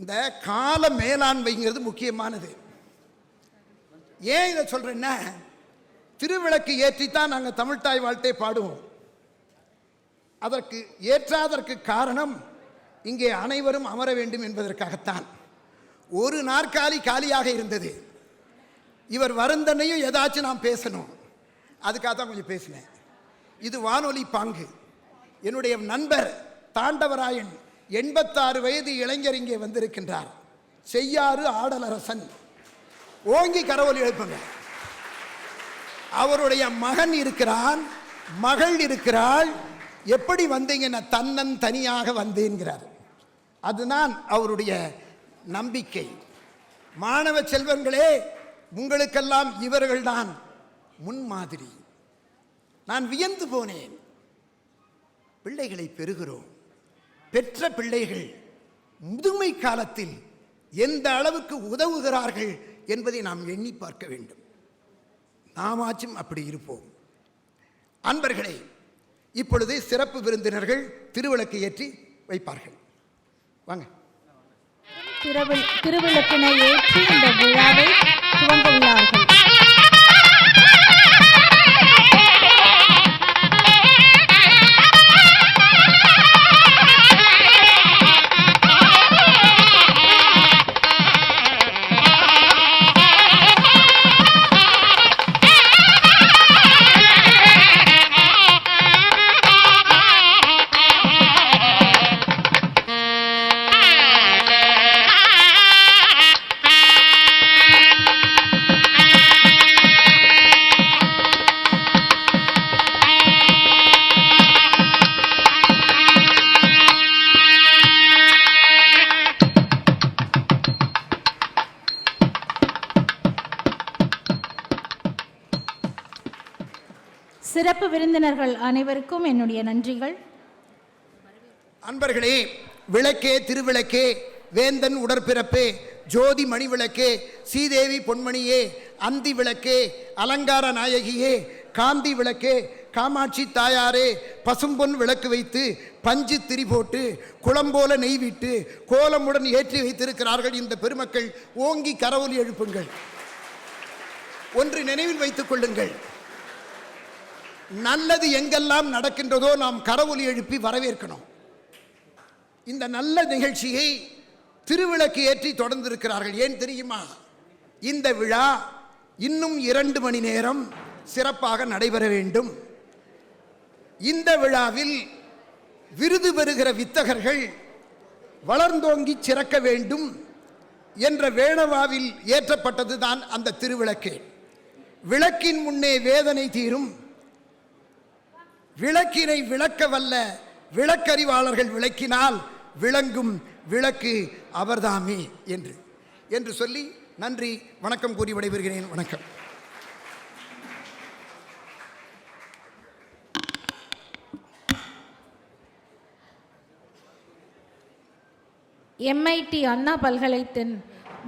இந்த கால மேலாண்மைங்கிறது முக்கியமானது. ஏன் இதை சொல்றேன்னா, திருவிளக்கு ஏற்றித்தான் நாங்கள் தமிழ்த்தாய் வாழ்த்தே பாடுவோம். அதற்கு ஏற்றாதற்கு காரணம் இங்கே அனைவரும் அமர வேண்டும் என்பதற்காகத்தான். ஒரு நாற்காலி காலியாக இருந்தது. இவர் வருந்தனையும் ஏதாச்சும் நாம் பேசணும், அதுக்காக தான் கொஞ்சம் பேசினேன். இது வானொலி பாங்கு. என்னுடைய நண்பர் தாண்டவராயன் 86 வயது இளைஞர் இங்கே வந்திருக்கின்றார். செய்யாறு ஆடலரசன், ஓங்கி கரவொலி எழுப்புங்க. அவருடைய மகன் இருக்கிறான், மகள் இருக்கிறாள். எப்படி வந்தீங்கன்னா தன்னன் தனியாக வந்தேன்கிறார். அதுதான் அவருடைய நம்பிக்கை. மாணவ செல்வங்களே, உங்களுக்கெல்லாம் இவர்கள்தான் முன்மாதிரி. நான் வியந்து போனேன். பிள்ளைகளை பெறுகிறோம். பெற்ற பிள்ளைகள் முதுமை காலத்தில் எந்த அளவுக்கு உதவுகிறார்கள் என்பதை நாம் எண்ணி பார்க்க வேண்டும். நாமாச்சும் அப்படி இருப்போம். அன்பர்களே, இப்பொழுது சிறப்பு விருந்தினர்கள் திருவிளக்கு ஏற்றி வைப்பார்கள். வாங்க. திருவிளக்கினை ஏற்றி இந்த விழாவை துவங்க உள்ளார்கள். சிறப்பு விருந்தினர்கள் அனைவருக்கும் என்னுடைய நன்றிகள். அன்பர்களே, விளக்கே திருவிளக்கே, வேந்தன் உடற்பிறப்பே, ஜோதி மணி விளக்கே, சீதேவி பொன்மணியே, அந்தி விளக்கே, அலங்கார நாயகியே, காந்தி விளக்கே, காமாட்சி தாயாரே, பசும்பொன் விளக்கு வைத்து பஞ்சு திரி போட்டு குளம்போல நெய் விட்டு கோலமுடன் ஏற்றி வைத்திருக்கிறார்கள் இந்த பெருமக்கள். ஓங்கி கரவொலி எழுப்புங்கள். ஒன்று நினைவில் வைத்துக் கொள்ளுங்கள், நல்லது எங்கெல்லாம் நடக்கின்றதோ நாம் கரவொலி எழுப்பி வரவேற்கணும். இந்த நல்ல நிகழ்ச்சியை திருவிளக்கு ஏற்றி தொடர்ந்திருக்கிறார்கள். ஏன் தெரியுமா? இந்த விழா இன்னும் 2 மணி நேரம் சிறப்பாக நடைபெற வேண்டும். இந்த விழாவில் விருது பெறுகிற வித்தகர்கள் வளர்ந்தோங்கி சிறக்க வேண்டும் என்ற வேணவாவில் ஏற்றப்பட்டதுதான் அந்த திருவிளக்கு. விளக்கின் முன்னே வேதனை தீரும், விளக்கினை விளக்க வல்ல விளக்கறிவாளர்கள் விளக்கினால் விளங்கும் விளக்கு அவர்தாமே என்று சொல்லி நன்றி வணக்கம் கூறி விடைபெறுகிறேன். வணக்கம். MIT அண்ணா பல்கலைத்தின்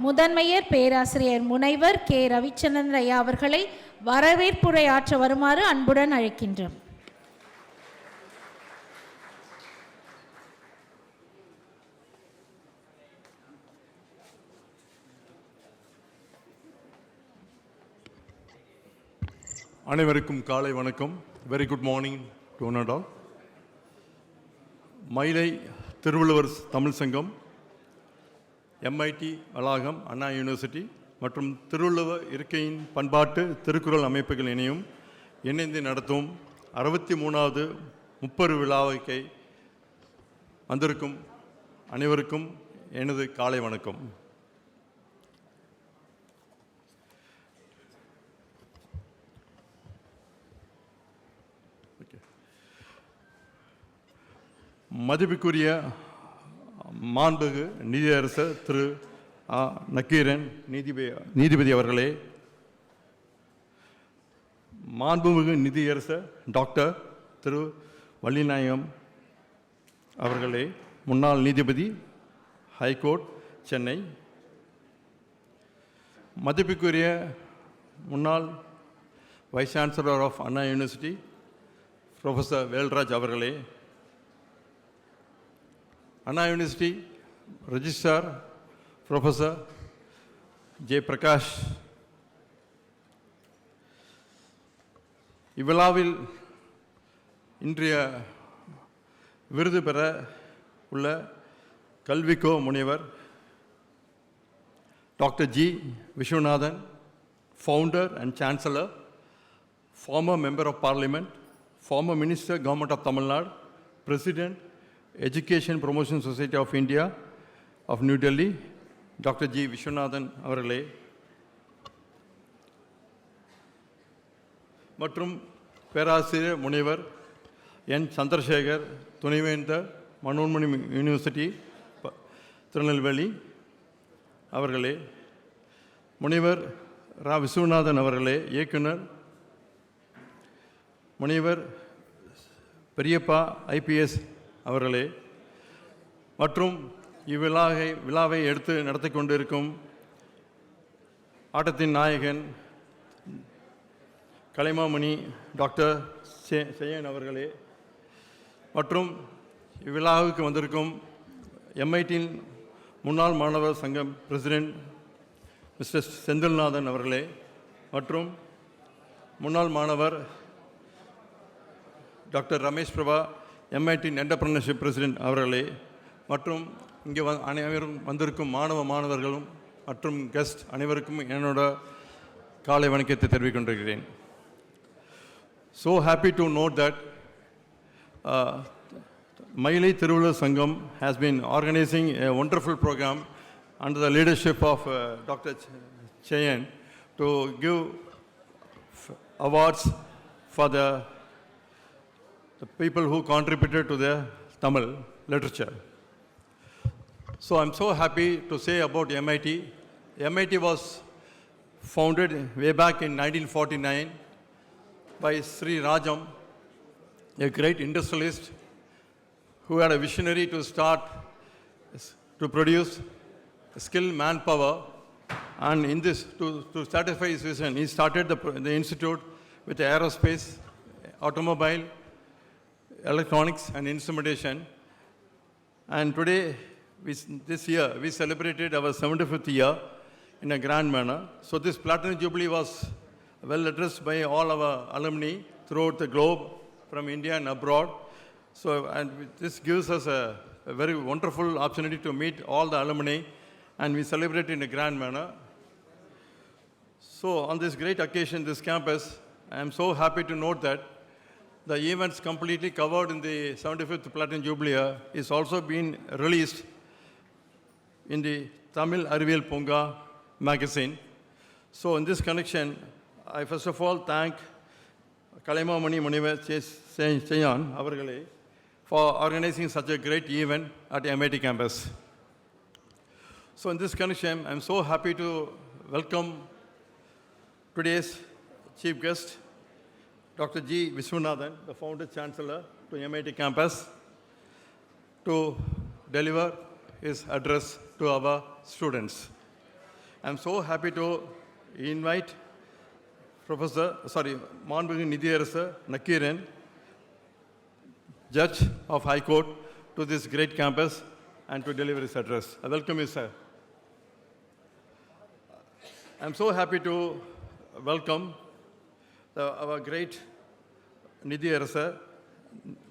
முதன்மையர் பேராசிரியர் முனைவர் K. ரவிச்சந்திரன் ஐயா அவர்களை வரவேற்புரையாற்ற வருமாறு அன்புடன் அழைக்கின்றோம். அனைவருக்கும் காலை வணக்கம். Very good morning to one and all. மயிலை திருவள்ளுவர் தமிழ் சங்கம், MIT வளாகம், அண்ணா யூனிவர்சிட்டி மற்றும் திருவள்ளுவர் இருக்கையின் பண்பாட்டு திருக்குறள் அமைப்புகள் இணைந்து நடத்தும் 63வது முப்பெரு விழாவுக்கு வந்திருக்கும் அனைவருக்கும் எனது காலை வணக்கம். மதிப்புக்குரிய மாண்புமிகு நீதியரசர் திரு நக்கீரன் நீதிபதி அவர்களே, மாண்புமிகு நீதியரசர் டாக்டர் திரு வள்ளிநாயகம் அவர்களே, முன்னாள் நீதிபதி ஹைகோர்ட் சென்னை, மதிப்புக்குரிய முன்னாள் vice chancellor of Anna university professor Velraj அவர்களே, Anna university registrar professor J Prakash, இவ்விழாவில் இன்றைய விருது பெற உள்ள கல்விக்கோ முனைவர் doctor G Viswanathan, founder and chancellor, former member of parliament, former minister, government of Tamil Nadu, president, Education Promotion Society of India of New Delhi, Dr. G. Vishwanathan அவர்களே, மற்றும் பேராசிரியர் முனைவர் என் சந்திரசேகர், துணைவேந்தர், மனோன்மணி யூனிவர்சிட்டி திருநெல்வேலி அவர்களே, முனைவர் ரா விஸ்வநாதன் அவர்களே, இயக்குனர், முனைவர் பெரியப்பா ஐபிஎஸ் அவர்களே, மற்றும் விழாவை எடுத்து நடத்தி கொண்டிருக்கும் ஆட்டத்தின் நாயகன் கலைமாமணி டாக்டர் செய்யன் அவர்களே, மற்றும் இவ்விழாவுக்கு வந்திருக்கும் எம்ஐடியின் முன்னாள் மாணவர் சங்கம் பிரசிடென்ட் மிஸ்டர் செந்தில்நாதன் அவர்களே, மற்றும் முன்னாள் மாணவர் டாக்டர் ரமேஷ் பிரபா எம்ஐடியின் என்டர்பிரனர்ஷிப் பிரசிடென்ட் அவர்களே, மற்றும் இங்கே அனைவரும் வந்திருக்கும் மாணவர்களும் மற்றும் கெஸ்ட் அனைவருக்கும் என்னோட காலை வணக்கத்தை தெரிவித்துக் கொண்டிருக்கிறேன். So happy to note that Mayilai Thiruvallur Sangam has been organizing a wonderful program under the leadership of Dr. Cheyan to give awards for the people who contributed to the Tamil literature. So I'm so happy to say about MIT. MIT was founded way back in 1949 by Sri Rajam, a great industrialist who had a visionary to produce skilled manpower, and in this, to satisfy his vision, he started the institute with aerospace, automobile, electronics and instrumentation. And today, this year, we celebrated our 75th year in a grand manner. So this Platinum Jubilee was well addressed by all our alumni throughout the globe, from India and abroad. So, and this gives us a very wonderful opportunity to meet all the alumni, and we celebrate in a grand manner. So on this great occasion, this campus, I am so happy to note that the events completely covered in the 75th Platinum Jubilee is also being released in the Tamil Ariviyal Punga magazine. So in this connection, I first of all thank Kalaimamani Munivar Cheyan avargale for organizing such a great event at the MIT campus. So in this connection, I'm so happy to welcome today's chief guest, Dr. G. Vishwanathan, the founder chancellor to MIT campus, to deliver his address to our students. I'm so happy to invite Manbugi Nidhiyarasa Nakiran, Judge of High Court, to this great campus and to deliver his address. I welcome you, sir. I'm so happy to welcome our great Nidhiyarasa,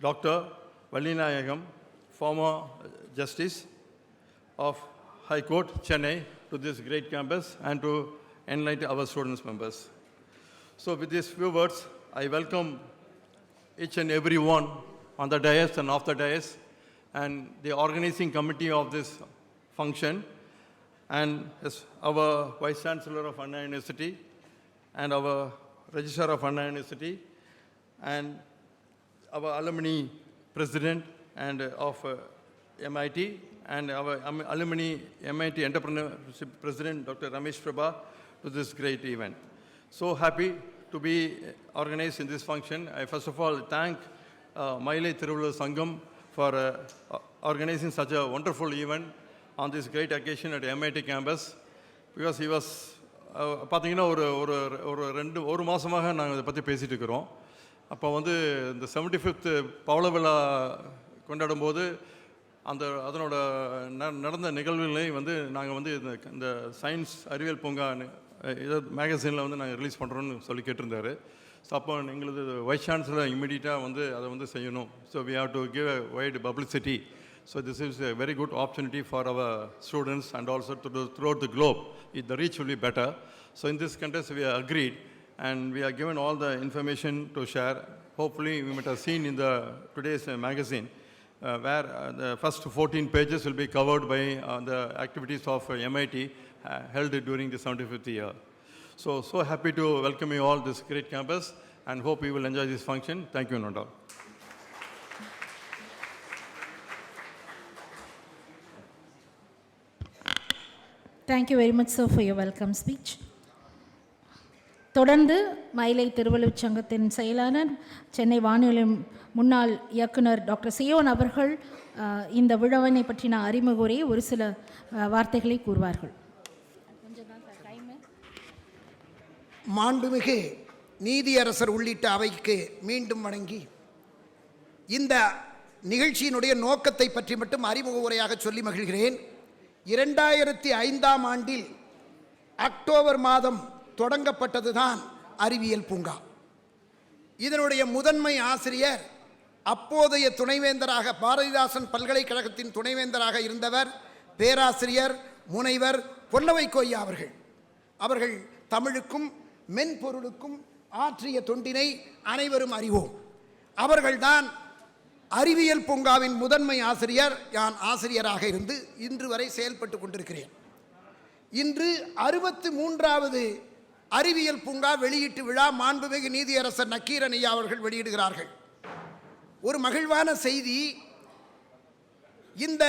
Dr. Vallinayagam, former Justice of High Court, Chennai, to this great campus and to enlighten our students members. So with these few words, I welcome each and every one on the dais and off the dais, and the organizing committee of this function, and our Vice Chancellor of Anna University, and our Registrar of Anna University, and our alumni president and of MIT, and our alumni MIT Entrepreneurship President, Dr. Ramesh Prabha, to this great event. So happy to be organized in this function. I first of all thank Mayilai Thiruvallur Sangam for organizing such a wonderful event on this great occasion at MIT campus, because he was பார்த்தீங்கன்னா ஒரு மாதமாக நாங்கள் இதை பற்றி பேசிகிட்டு இருக்கிறோம். அப்போ வந்து இந்த 75th பவள விழா கொண்டாடும் போது அதனோட நடந்த நிகழ்வுகளை வந்து நாங்கள் வந்து இந்த சயின்ஸ் அறிவியல் பூங்கா இதை மேகசினில் வந்து நாங்கள் ரிலீஸ் பண்ணுறோன்னு சொல்லி கேட்டிருந்தாரு. ஸோ அப்போ எங்களது வைஸ் சான்சலர் இம்மிடியட்டாக வந்து அதை வந்து செய்யணும். So we have to give a wide publicity. So this is a very good opportunity for our students and also throughout the globe. The reach will be better. So in this contest we are agreed and we are given all the information to share. Hopefully we might have seen in today's magazine where the first 14 pages will be covered by the activities of MIT held during the 75th year. So happy to welcome you all this great campus and hope you will enjoy this function. Thank you, Nanda. Thank you very much, sir, for your welcome speech. தொடர்ந்து மயிலை திருவள்ளுவர் சங்கத்தின் செயலாளர் சென்னை வானொலி முன்னாள் இயக்குனர் doctor Zion அவர்கள் இந்த விழாவினை பற்றின அறிமுக ஒரு சில வார்த்தைகளை கூறுவார்கள். மாண்புமிகு நீதியரசர் உள்ளிட்ட அவைக்கு மீண்டும் வணங்கி இந்த நிகழ்ச்சியினுடைய நோக்கத்தை பற்றி மட்டும் அறிமுக உரையாக சொல்லி மகிழ்கிறேன். 2005ஆம் ஆண்டில் அக்டோபர் மாதம் தொடங்கப்பட்டதுதான் அறிவியல் பூங்கா. இதனுடைய முதன்மை ஆசிரியர் அப்போதைய துணைவேந்தராக பாரதிதாசன் பல்கலைக்கழகத்தின் துணைவேந்தராக இருந்தவர் பேராசிரியர் முனைவர் பொன்னவைக்கோய்யா அவர்கள் தமிழுக்கும் மென்பொருளுக்கும் ஆற்றிய தொண்டினை அனைவரும் அறிவோம். அவர்கள்தான் அறிவியல் பூங்காவின் முதன்மை ஆசிரியர். நான் ஆசிரியராக இருந்து இன்று வரை செயல்பட்டு கொண்டிருக்கிறேன். இன்று 63வது அறிவியல் பூங்கா வெளியீட்டு விழா மாண்புமிகு நீதியரசர் நக்கீரன் ஐயா அவர்கள் வெளியிடுகிறார்கள். ஒரு மகிழ்வான செய்தி, இந்த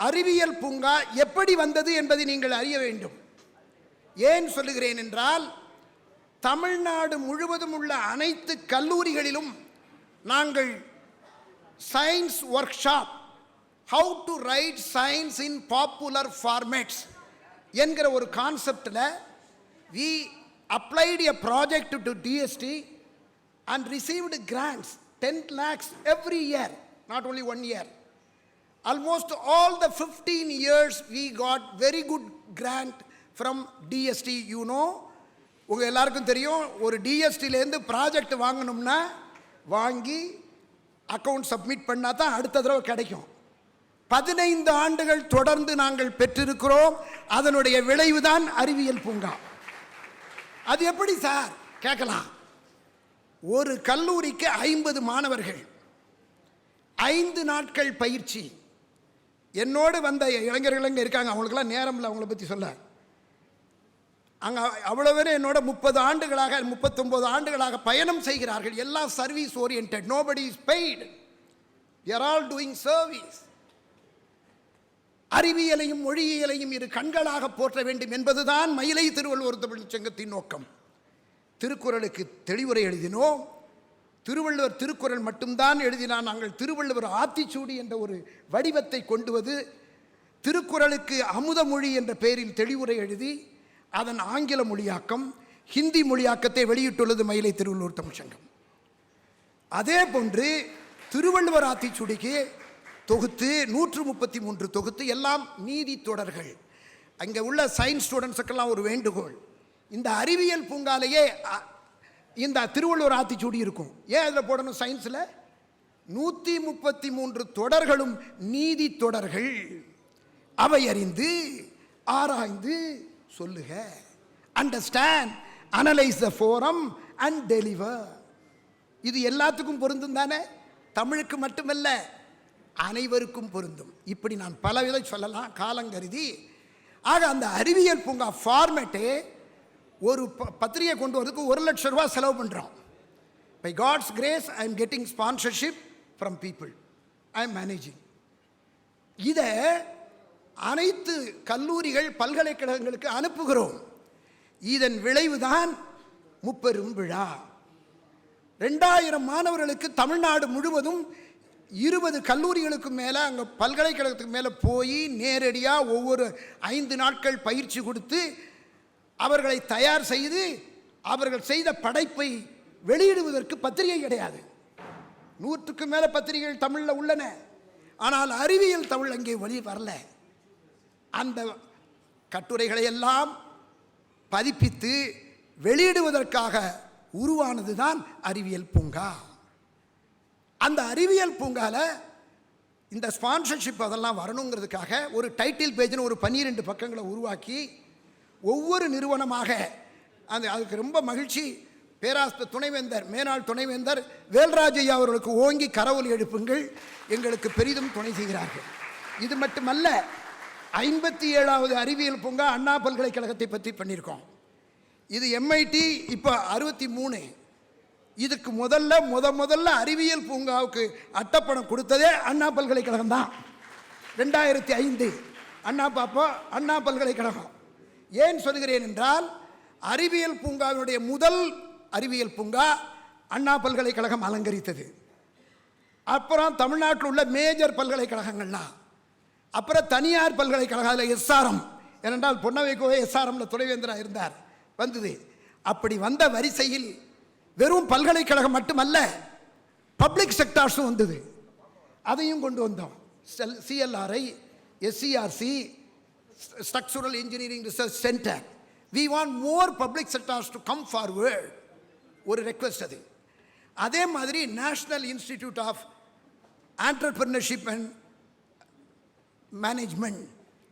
அறிவியல் பூங்கா எப்படி வந்தது என்பதை நீங்கள் அறிய வேண்டும். ஏன் சொல்லுகிறேன் என்றால், தமிழ்நாடு முழுவதும் உள்ள அனைத்து கல்லூரிகளிலும் நாங்கள் science work shop, how to right science in popular formats என்கிற ஒரு கான்செப்டில் we applied a project to DST and received grants 10 lakhs every year, not only 1 year. Almost all the 15 years we got very good grant from DST. You know, உங்கள் எல்லாருக்கும் தெரியும், ஒரு டிஎஸ்டிலேருந்து project வாங்கணும்னா வாங்கி account submit பண்ணால் தான் அடுத்த தடவை கிடைக்கும். 15 ஆண்டுகள் தொடர்ந்து நாங்கள் பெற்றிருக்கிறோம். அதனுடைய விளைவுதான் அறிவியல் பூங்கா. அது எப்படி சார் கேட்கலாம். ஒரு கல்லூரிக்கு 50 மாணவர்கள், 5 நாட்கள் பயிற்சி. என்னோடு வந்த இளைஞர்கள் அங்கே இருக்காங்க, அவங்களுக்கெல்லாம் நேரம் இல்லை அவங்கள பற்றி சொல்ல. அங்கே அவ்வளோ பேர் என்னோட 30 ஆண்டுகளாக 39 ஆண்டுகளாக பயணம் செய்கிறார்கள். எல்லாம் service orient. Nobody is paid. We are all doing service. அறிவியலையும் மொழியியலையும் இரு கண்களாக போற்ற வேண்டும் என்பதுதான் மயிலை திருவள்ளுவர் தமிழ்ச் சங்கத்தின் நோக்கம். திருக்குறளுக்கு தெளிவுரை எழுதினோம். திருவள்ளுவர் திருக்குறள் மட்டும்தான் எழுதினான். நாங்கள் திருவள்ளுவர் ஆத்திச்சூடி என்ற ஒரு வடிவத்தை கொண்டுவது, திருக்குறளுக்கு அமுத மொழி என்ற பெயரில் தெளிவுரை எழுதி அதன் ஆங்கில மொழியாக்கம், ஹிந்தி மொழியாக்கத்தை வெளியிட்டுள்ளது மயிலை திருவள்ளுவர் தமிழ்ச் சங்கம். அதே போன்று திருவள்ளுவர் ஆத்திச்சூடிக்கு தொகுத்து 133 தொகுத்து எல்லாம் நீதி தொடர்கள். அங்கே உள்ள சயின்ஸ் ஸ்டூடெண்ட்ஸுக்கெல்லாம் ஒரு வேண்டுகோள், இந்த அறிவியல் பூங்காலேயே இந்த திருவள்ளுவர் ஆத்திச்சூடி இருக்கும். ஏன் அதில் போடணும்? சயின்ஸில் 133 தொடர்களும் நீதி தொடர்கள். அவை அறிந்து ஆராய்ந்து சொல்லுக. Understand, analyse the forum and deliver. இது எல்லாத்துக்கும் பொருந்தும் தானே, தமிழுக்கு மட்டுமல்ல அனைவருக்கும் பொருந்தும். இப்படி நான் பல விதை சொல்லலாம் காலங்கருதி. ஆக அந்த அறிவியல் பூங்கா ஃபார்மேட்டே ஒரு பத்திரிகை கொண்டு வரதுக்கு 1 லட்சம் ரூபா செலவு பண்ணுறோம். By God's grace I am getting sponsorship from people. I am managing. இதை அனைத்து கல்லூரிகள் பல்கலைக்கழகங்களுக்கு அனுப்புகிறோம். இதன் விளைவுதான் முப்பெரும் விழா. 2000 மாணவர்களுக்கு தமிழ்நாடு முழுவதும் 20 கல்லூரிகளுக்கு மேலே, அங்கே பல்கலைக்கழகத்துக்கு மேலே போய் நேரடியாக ஒவ்வொரு 5 நாட்கள் பயிற்சி கொடுத்து அவர்களை தயார் செய்து அவர்கள் செய்த படைப்பை வெளியிடுவதற்கு பத்திரிகை கிடையாது. 100க்கு மேலே பத்திரிகைகள் தமிழில் உள்ளன. ஆனால் அறிவியல் தமிழ் அங்கே வெளியே வரல. அந்த கட்டுரைகளை எல்லாம் பதிப்பித்து வெளியிடுவதற்காக உருவானது தான் அறிவியல் பூங்கா. அந்த அறிவியல் பூங்காவில் இந்த ஸ்பான்சர்ஷிப் அதெல்லாம் வரணுங்கிறதுக்காக ஒரு டைட்டில் பேஜ்னு ஒரு 12 பக்கங்களை உருவாக்கி ஒவ்வொரு நிறுவனமாக அதுக்கு ரொம்ப மகிழ்ச்சி. பேராசிரியர் துணைவேந்தர் மேனாள் துணைவேந்தர் வேல்ராஜையா அவர்களுக்கு ஓங்கி கரவொலி எழுப்புங்கள், எங்களுக்கு பெரிதும் துணை செய்கிறார்கள். இது மட்டுமல்ல, 57வது அறிவியல் பூங்கா அண்ணா பல்கலைக்கழகத்தை பற்றி பண்ணியிருக்கோம். இது MIT இப்போ 63. இதுக்கு முதல்ல அறிவியல் பூங்காவுக்கு அட்டப்பணம் கொடுத்ததே அண்ணா பல்கலைக்கழகம் தான். 2005 அண்ணா பல்கலைக்கழகம். ஏன் சொல்கிறேன் என்றால், அறிவியல் பூங்காவினுடைய முதல் அறிவியல் பூங்கா அண்ணா பல்கலைக்கழகம் அலங்கரித்தது. அப்புறம் தமிழ்நாட்டில் உள்ள மேஜர் பல்கலைக்கழகங்கள்லாம், அப்புறம் தனியார் பல்கலைக்கழகம் SRM, ஏனென்றால் பொன்னவைக்கோவே SRMல துணைவேந்தராக இருந்தார், வந்தது. அப்படி வந்த வரிசையில் வெறும் பல்கலைக்கழகம் மட்டுமல்ல, பப்ளிக் செக்டார்ஸும் வந்தது. அதையும் கொண்டு வந்தோம். CLRI, SCRC, Structural Engineering Research Center. We want more public sectors to come forward. ஒரு ரெக்வெஸ்ட் அது. அதே மாதிரி national institute of entrepreneurship and management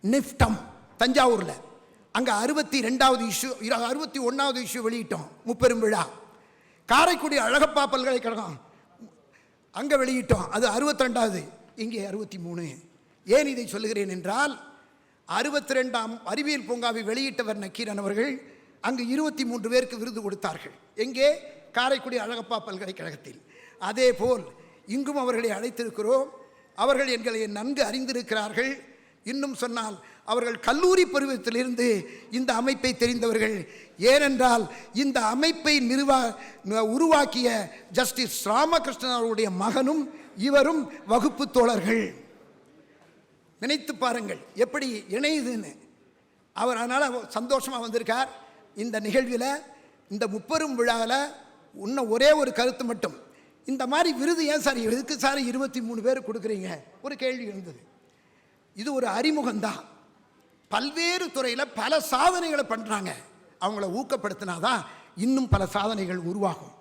NIFTM தஞ்சாவூரில், அங்கே 62வது இஷ்யூ 61வது இஷ்யூ வெளியிட்டோம், முப்பெரும் விழா. காரைக்குடி அழகப்பா பல்கலைக்கழகம் அங்கே வெளியிட்டோம், அது 62வது, இங்கே 63. ஏன் இதை சொல்லுகிறேன் என்றால், 62ஆம் அறிவியல் பூங்காவை வெளியிட்டவர் நக்கீரன் அவர்கள் அங்கு 23 பேருக்கு விருது கொடுத்தார்கள். எங்கே? காரைக்குடி அழகப்பா பல்கலைக்கழகத்தில். அதே போல் இங்கும் அவர்களை அழைத்திருக்கிறோம். அவர்கள் எங்களை நன்கு அறிந்திருக்கிறார்கள். இன்னும் சொன்னால் அவர்கள் கல்லூரி பருவத்திலிருந்து இந்த அமைப்பை தெரிந்தவர்கள். ஏனென்றால் இந்த அமைப்பை உருவாக்கிய ஜஸ்டிஸ் ராமகிருஷ்ணன் அவருடைய மகனும் இவரும் வகுப்பு தோழர்கள். நினைத்து பாருங்கள் எப்படி இணையுதுன்னு. அவர் அதனால் சந்தோஷமாக வந்திருக்கார். இந்த நிகழ்வில், இந்த முப்பெரும் விழாவில் இன்னும் ஒரே ஒரு கருத்து மட்டும், இந்த மாதிரி விருது ஏன் சார், எதுக்கு சார் 23 பேர் கொடுக்குறீங்க, ஒரு கேள்வி இருந்தது. இது ஒரு அறிமுகம்தான். பல்வேறு துறையில் பல சாதனைகளை பண்ணுறாங்க, அவங்கள ஊக்கப்படுத்தினாதான் இன்னும் பல சாதனைகள் உருவாகும்.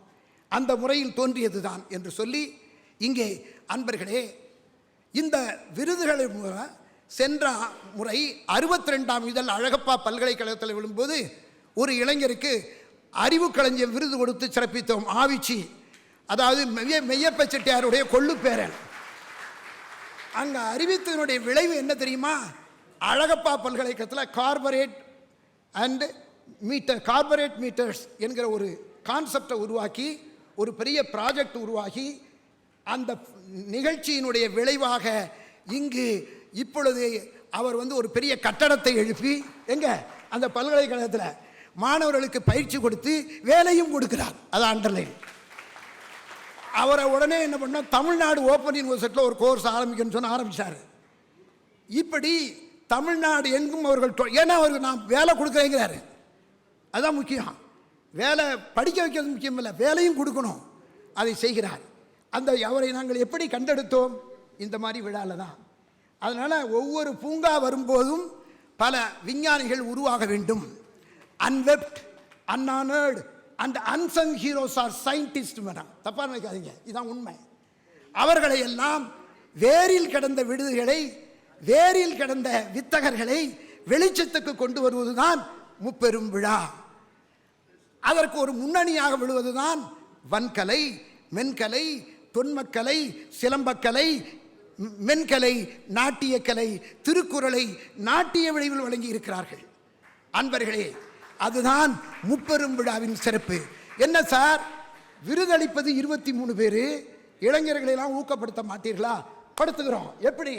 அந்த முறையில் தோன்றியது தான் என்று சொல்லி, இங்கே அன்பர்களே, இந்த விருதுகளை சென்ற முறை 62ஆம் இதழ் அழகப்பா பல்கலைக்கழகத்தில் விழும்போது ஒரு இளைஞருக்கு அறிவு களஞ்சியம் விருது கொடுத்து சிறப்பித்தோம். ஆவிச்சி, அதாவது மெய்யப்ப செட்டியாருடைய கொள்ளு பேரன். அங்கே அறிவித்ததனுடைய விளைவு என்ன தெரியுமா? அழகப்பா பல்கலைக்கழகத்தில் கார்பரேட் மீட்டர்ஸ் என்கிற ஒரு கான்செப்டை உருவாக்கி, ஒரு பெரிய ப்ராஜெக்ட் உருவாகி, அந்த நிகழ்ச்சியினுடைய விளைவாக இங்கு இப்பொழுது அவர் ஒரு பெரிய கட்டடத்தை எழுப்பி அந்த பல்கலைக்கழகத்தில் மாணவர்களுக்கு பயிற்சி கொடுத்து வேலையும் கொடுக்கிறார். அதை அண்டர்லைன். அவரை உடனே என்ன பண்ணோம், தமிழ்நாடு ஓப்பன் யூனிவர்சிட்டியில் ஒரு கோர்ஸ் ஆரம்பிக்கணும்னு சொன்ன ஆரம்பித்தார். இப்படி தமிழ்நாடு எங்கும் அவர்கள், ஏன்னா அவருக்கு நான் வேலை கொடுக்குறேங்கிறாரு, அதுதான் முக்கியம். வேலை படிக்க வைக்கிறது முக்கியம் இல்லை, வேலையும் கொடுக்கணும், அதை செய்கிறார். அவரை நாங்கள் எப்படி கண்டெடுத்தோம்? இந்த மாதிரி விழாவில் தான். அதனால் ஒவ்வொரு பூங்கா வரும்போதும் பல விஞ்ஞானிகள் உருவாக வேண்டும். Unwept, unhonoured and unsung heroes are scientist. Madam தப்பாக நினைக்காதீங்க, இதுதான் உண்மை. அவர்களை எல்லாம் வேரில் கிடந்த விடுதிகளை, வேரில் கிடந்த வித்தகர்களை வெளிச்சத்துக்கு கொண்டு வருவதுதான் முப்பெரும் விழா. அதற்கு ஒரு முன்னணியாக விழுவதுதான் வன்கலை, மென்கலை, தொன்மக்கலை, சிலம்பக்கலை, மென்கலை, நாட்டியக்கலை, திருக்குறளை நாட்டிய விளைவில் வழங்கி இருக்கிறார்கள். அன்பர்களே, அதுதான் முப்பெரும் விழாவின் சிறப்பு. என்ன சார், விருதளிப்பது 23 பேர், இளைஞர்களெல்லாம் ஊக்கப்படுத்த மாட்டீர்களா? படுத்துகிறோம். எப்படி?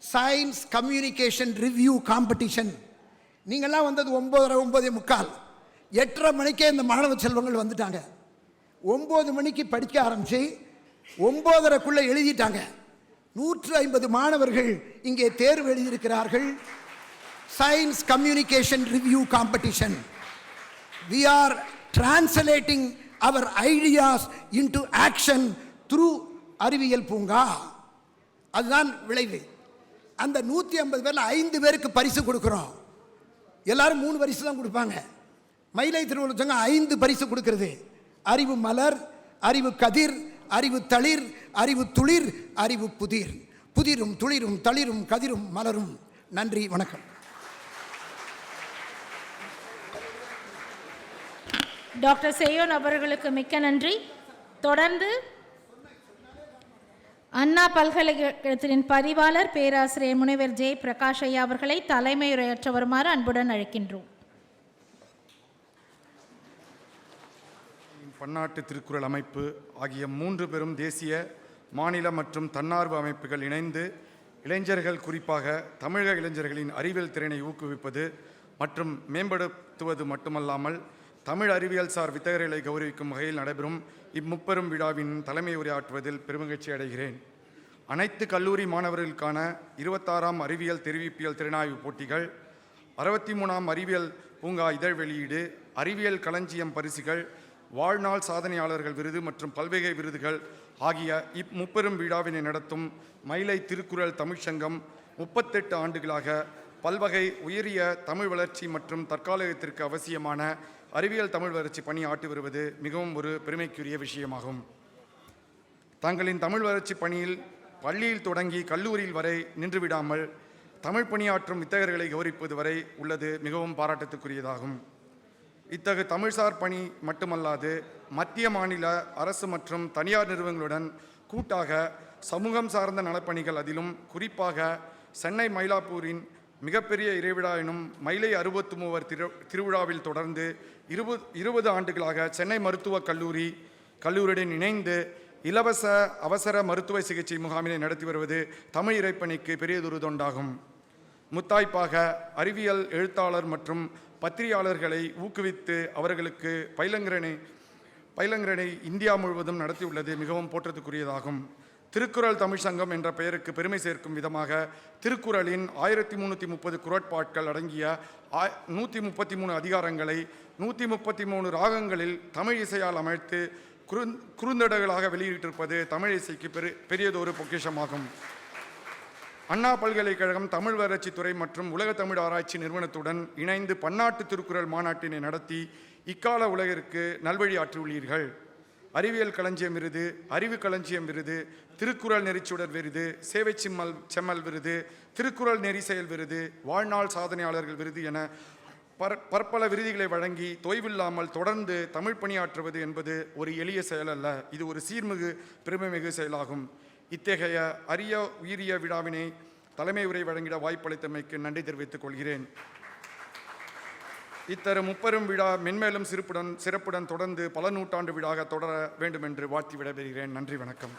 Science communication review competition. நீங்கள்லாம் வந்தது 9:30, 9:45, 8:30 மணிக்கே இந்த மாணவ செல்வங்கள் வந்துட்டாங்க. 9 மணிக்கு படிக்க ஆரம்பித்து 9:30க்குள்ளே எழுதிட்டாங்க. 150 மாணவர்கள் இங்கே தேர்வு எழுதியிருக்கிறார்கள். Science communication review competition. we are translating our ideas into action through அறிவியல் பூங்கா. அதுதான் விளைவு. அந்த 150 பேரில் 5 பேருக்கு பரிசு கொடுக்குறோம். எல்லாரும் 3 பரிசு தான் கொடுப்பாங்க. மயிலை திருவள்ளுவர் சங்கம் 5 பரிசு கொடுக்கிறது. அறிவு மலர், அறிவு கதிர், அறிவு தளிர், அறிவு துளிர், அறிவு புதிர். புதிரும் துளிரும் தளிரும் கதிரும் மலரும். நன்றி, வணக்கம். டாக்டர் சேயோன் அவர்களுக்கு மிக்க நன்றி. தொடர்ந்து அண்ணா பல்கலைக்கழகத்தின் பதிவாளர் பேராசிரியர் முனைவர் ஜே பிரகாஷ் ஐயா அவர்களை தலைமையுரையாற்ற வருமாறு அன்புடன் அழைக்கின்றோம். பன்னாட்டு திருக்குறள் அமைப்பு ஆகிய 3 பெரும் தேசிய, மாநில மற்றும் தன்னார்வ அமைப்புகள் இணைந்து இளைஞர்கள், குறிப்பாக தமிழக இளைஞர்களின் அறிவியல் திறனை ஊக்குவிப்பது மற்றும் மேம்படுத்துவது மட்டுமல்லாமல் தமிழ் அறிவியல் சார் வித்தகர்களை கௌரவிக்கும் வகையில் நடைபெறும் இம்முப்பெரும் விழாவின் தலைமை உரையாற்றுவதில் பெருமகிழ்ச்சி அடைகிறேன். அனைத்து கல்லூரி மாணவர்களுக்கான 26ஆம் அறிவியல் தெரிவிப்பியல் திறனாய்வு போட்டிகள், 63ஆம் அறிவியல் பூங்கா இதழ் வெளியீடு, அறிவியல் களஞ்சியம் பரிசுகள், வாழ்நாள் சாதனையாளர்கள் விருது மற்றும் பல்வகை விருதுகள் ஆகிய இம்முப்பெரும் விழாவினை நடத்தும் மயிலை திருக்குறள் தமிழ்ச்சங்கம் 38 ஆண்டுகளாக பல்வகை உயரிய தமிழ் வளர்ச்சி மற்றும் தற்காலத்திற்கு அவசியமான அறிவியல் தமிழ் வளர்ச்சி பணி ஆற்றி வருவது மிகவும் ஒரு பெருமைக்குரிய விஷயமாகும். தங்களின் தமிழ் வளர்ச்சி பணியில் பள்ளியில் தொடங்கி கல்லூரியில் வரை நின்றுவிடாமல் தமிழ் பணியாற்றும் வித்தகர்களை கௌரவிப்பது வரை உள்ளது மிகவும் பாராட்டத்துக்குரியதாகும். இத்தகு தமிழ்சார் பணி மட்டுமல்லாது மத்திய மாநில அரசு மற்றும் தனியார் நிறுவனங்களுடன் கூட்டாக சமூகம் சார்ந்த நலப்பணிகள், அதிலும் குறிப்பாக சென்னை மயிலாப்பூரின் மிகப்பெரிய இறைவிழா எனும் மயிலை 63 திருவிழாவில் தொடர்ந்து 20 ஆண்டுகளாக சென்னை மருத்துவக் கல்லூரியுடன் இணைந்து இலவச அவசர மருத்துவ சிகிச்சை முகாமினை நடத்தி வருவது தமிழ் இறைப்பணிக்கு பெரியதொரு தொண்டாகும். முத்தாய்ப்பாக அறிவியல் எழுத்தாளர் மற்றும் பத்திரிகையாளர்களை ஊக்குவித்து அவர்களுக்கு பயிலங்கரனை இந்தியா முழுவதும் நடத்தியுள்ளது மிகவும் போற்றத்துக்குரியதாகும். திருக்குறள் தமிழ் சங்கம் என்ற பெயருக்கு பெருமை சேர்க்கும் விதமாக திருக்குறளின் 1330 குறட்பாட்கள் அடங்கிய 133 அதிகாரங்களை 133 ராகங்களில் தமிழ் இசையால் அமைத்து குறுந்தொடர்களாக வெளியிட்டிருப்பது தமிழ் இசைக்கு பெரியதொரு பொக்கிஷமாகும். அண்ணா பல்கலைக்கழகம் தமிழ் வளர்ச்சித்துறை மற்றும் உலக தமிழ் ஆராய்ச்சி நிறுவனத்துடன் இணைந்து பன்னாட்டு திருக்குறள் மாநாட்டினை நடத்தி இக்கால உலகிற்கு நல்வழி ஆற்றியுள்ளீர்கள். அறிவியல் களஞ்சியம் விருது, அறிவு களஞ்சியம் விருது, திருக்குறள் நெறிச்சுடர் விருது, சேவை செம்மல் விருது, திருக்குறள் நெறி செயல் விருது, வாழ்நாள் சாதனையாளர்கள் விருது என பற்பல விருதுகளை வழங்கி தொய்வில்லாமல் தொடர்ந்து தமிழ் பணியாற்றுவது என்பது ஒரு எளிய செயல் அல்ல. இது ஒரு சீர்மிகு பெருமைமிகு செயலாகும். இத்தகைய அரிய உயிரிய விழாவினை தலைமை உரை வழங்கிட வாய்ப்பளித்தமைக்கு நன்றி தெரிவித்துக் கொள்கிறேன். இத்தரு முப்பெரும் விழா மென்மேலும் சிறப்புடன் தொடர்ந்து பல நூற்றாண்டு விழாக தொடர வேண்டும் என்று வாழ்த்தி விடைபெறுகிறேன். நன்றி, வணக்கம்.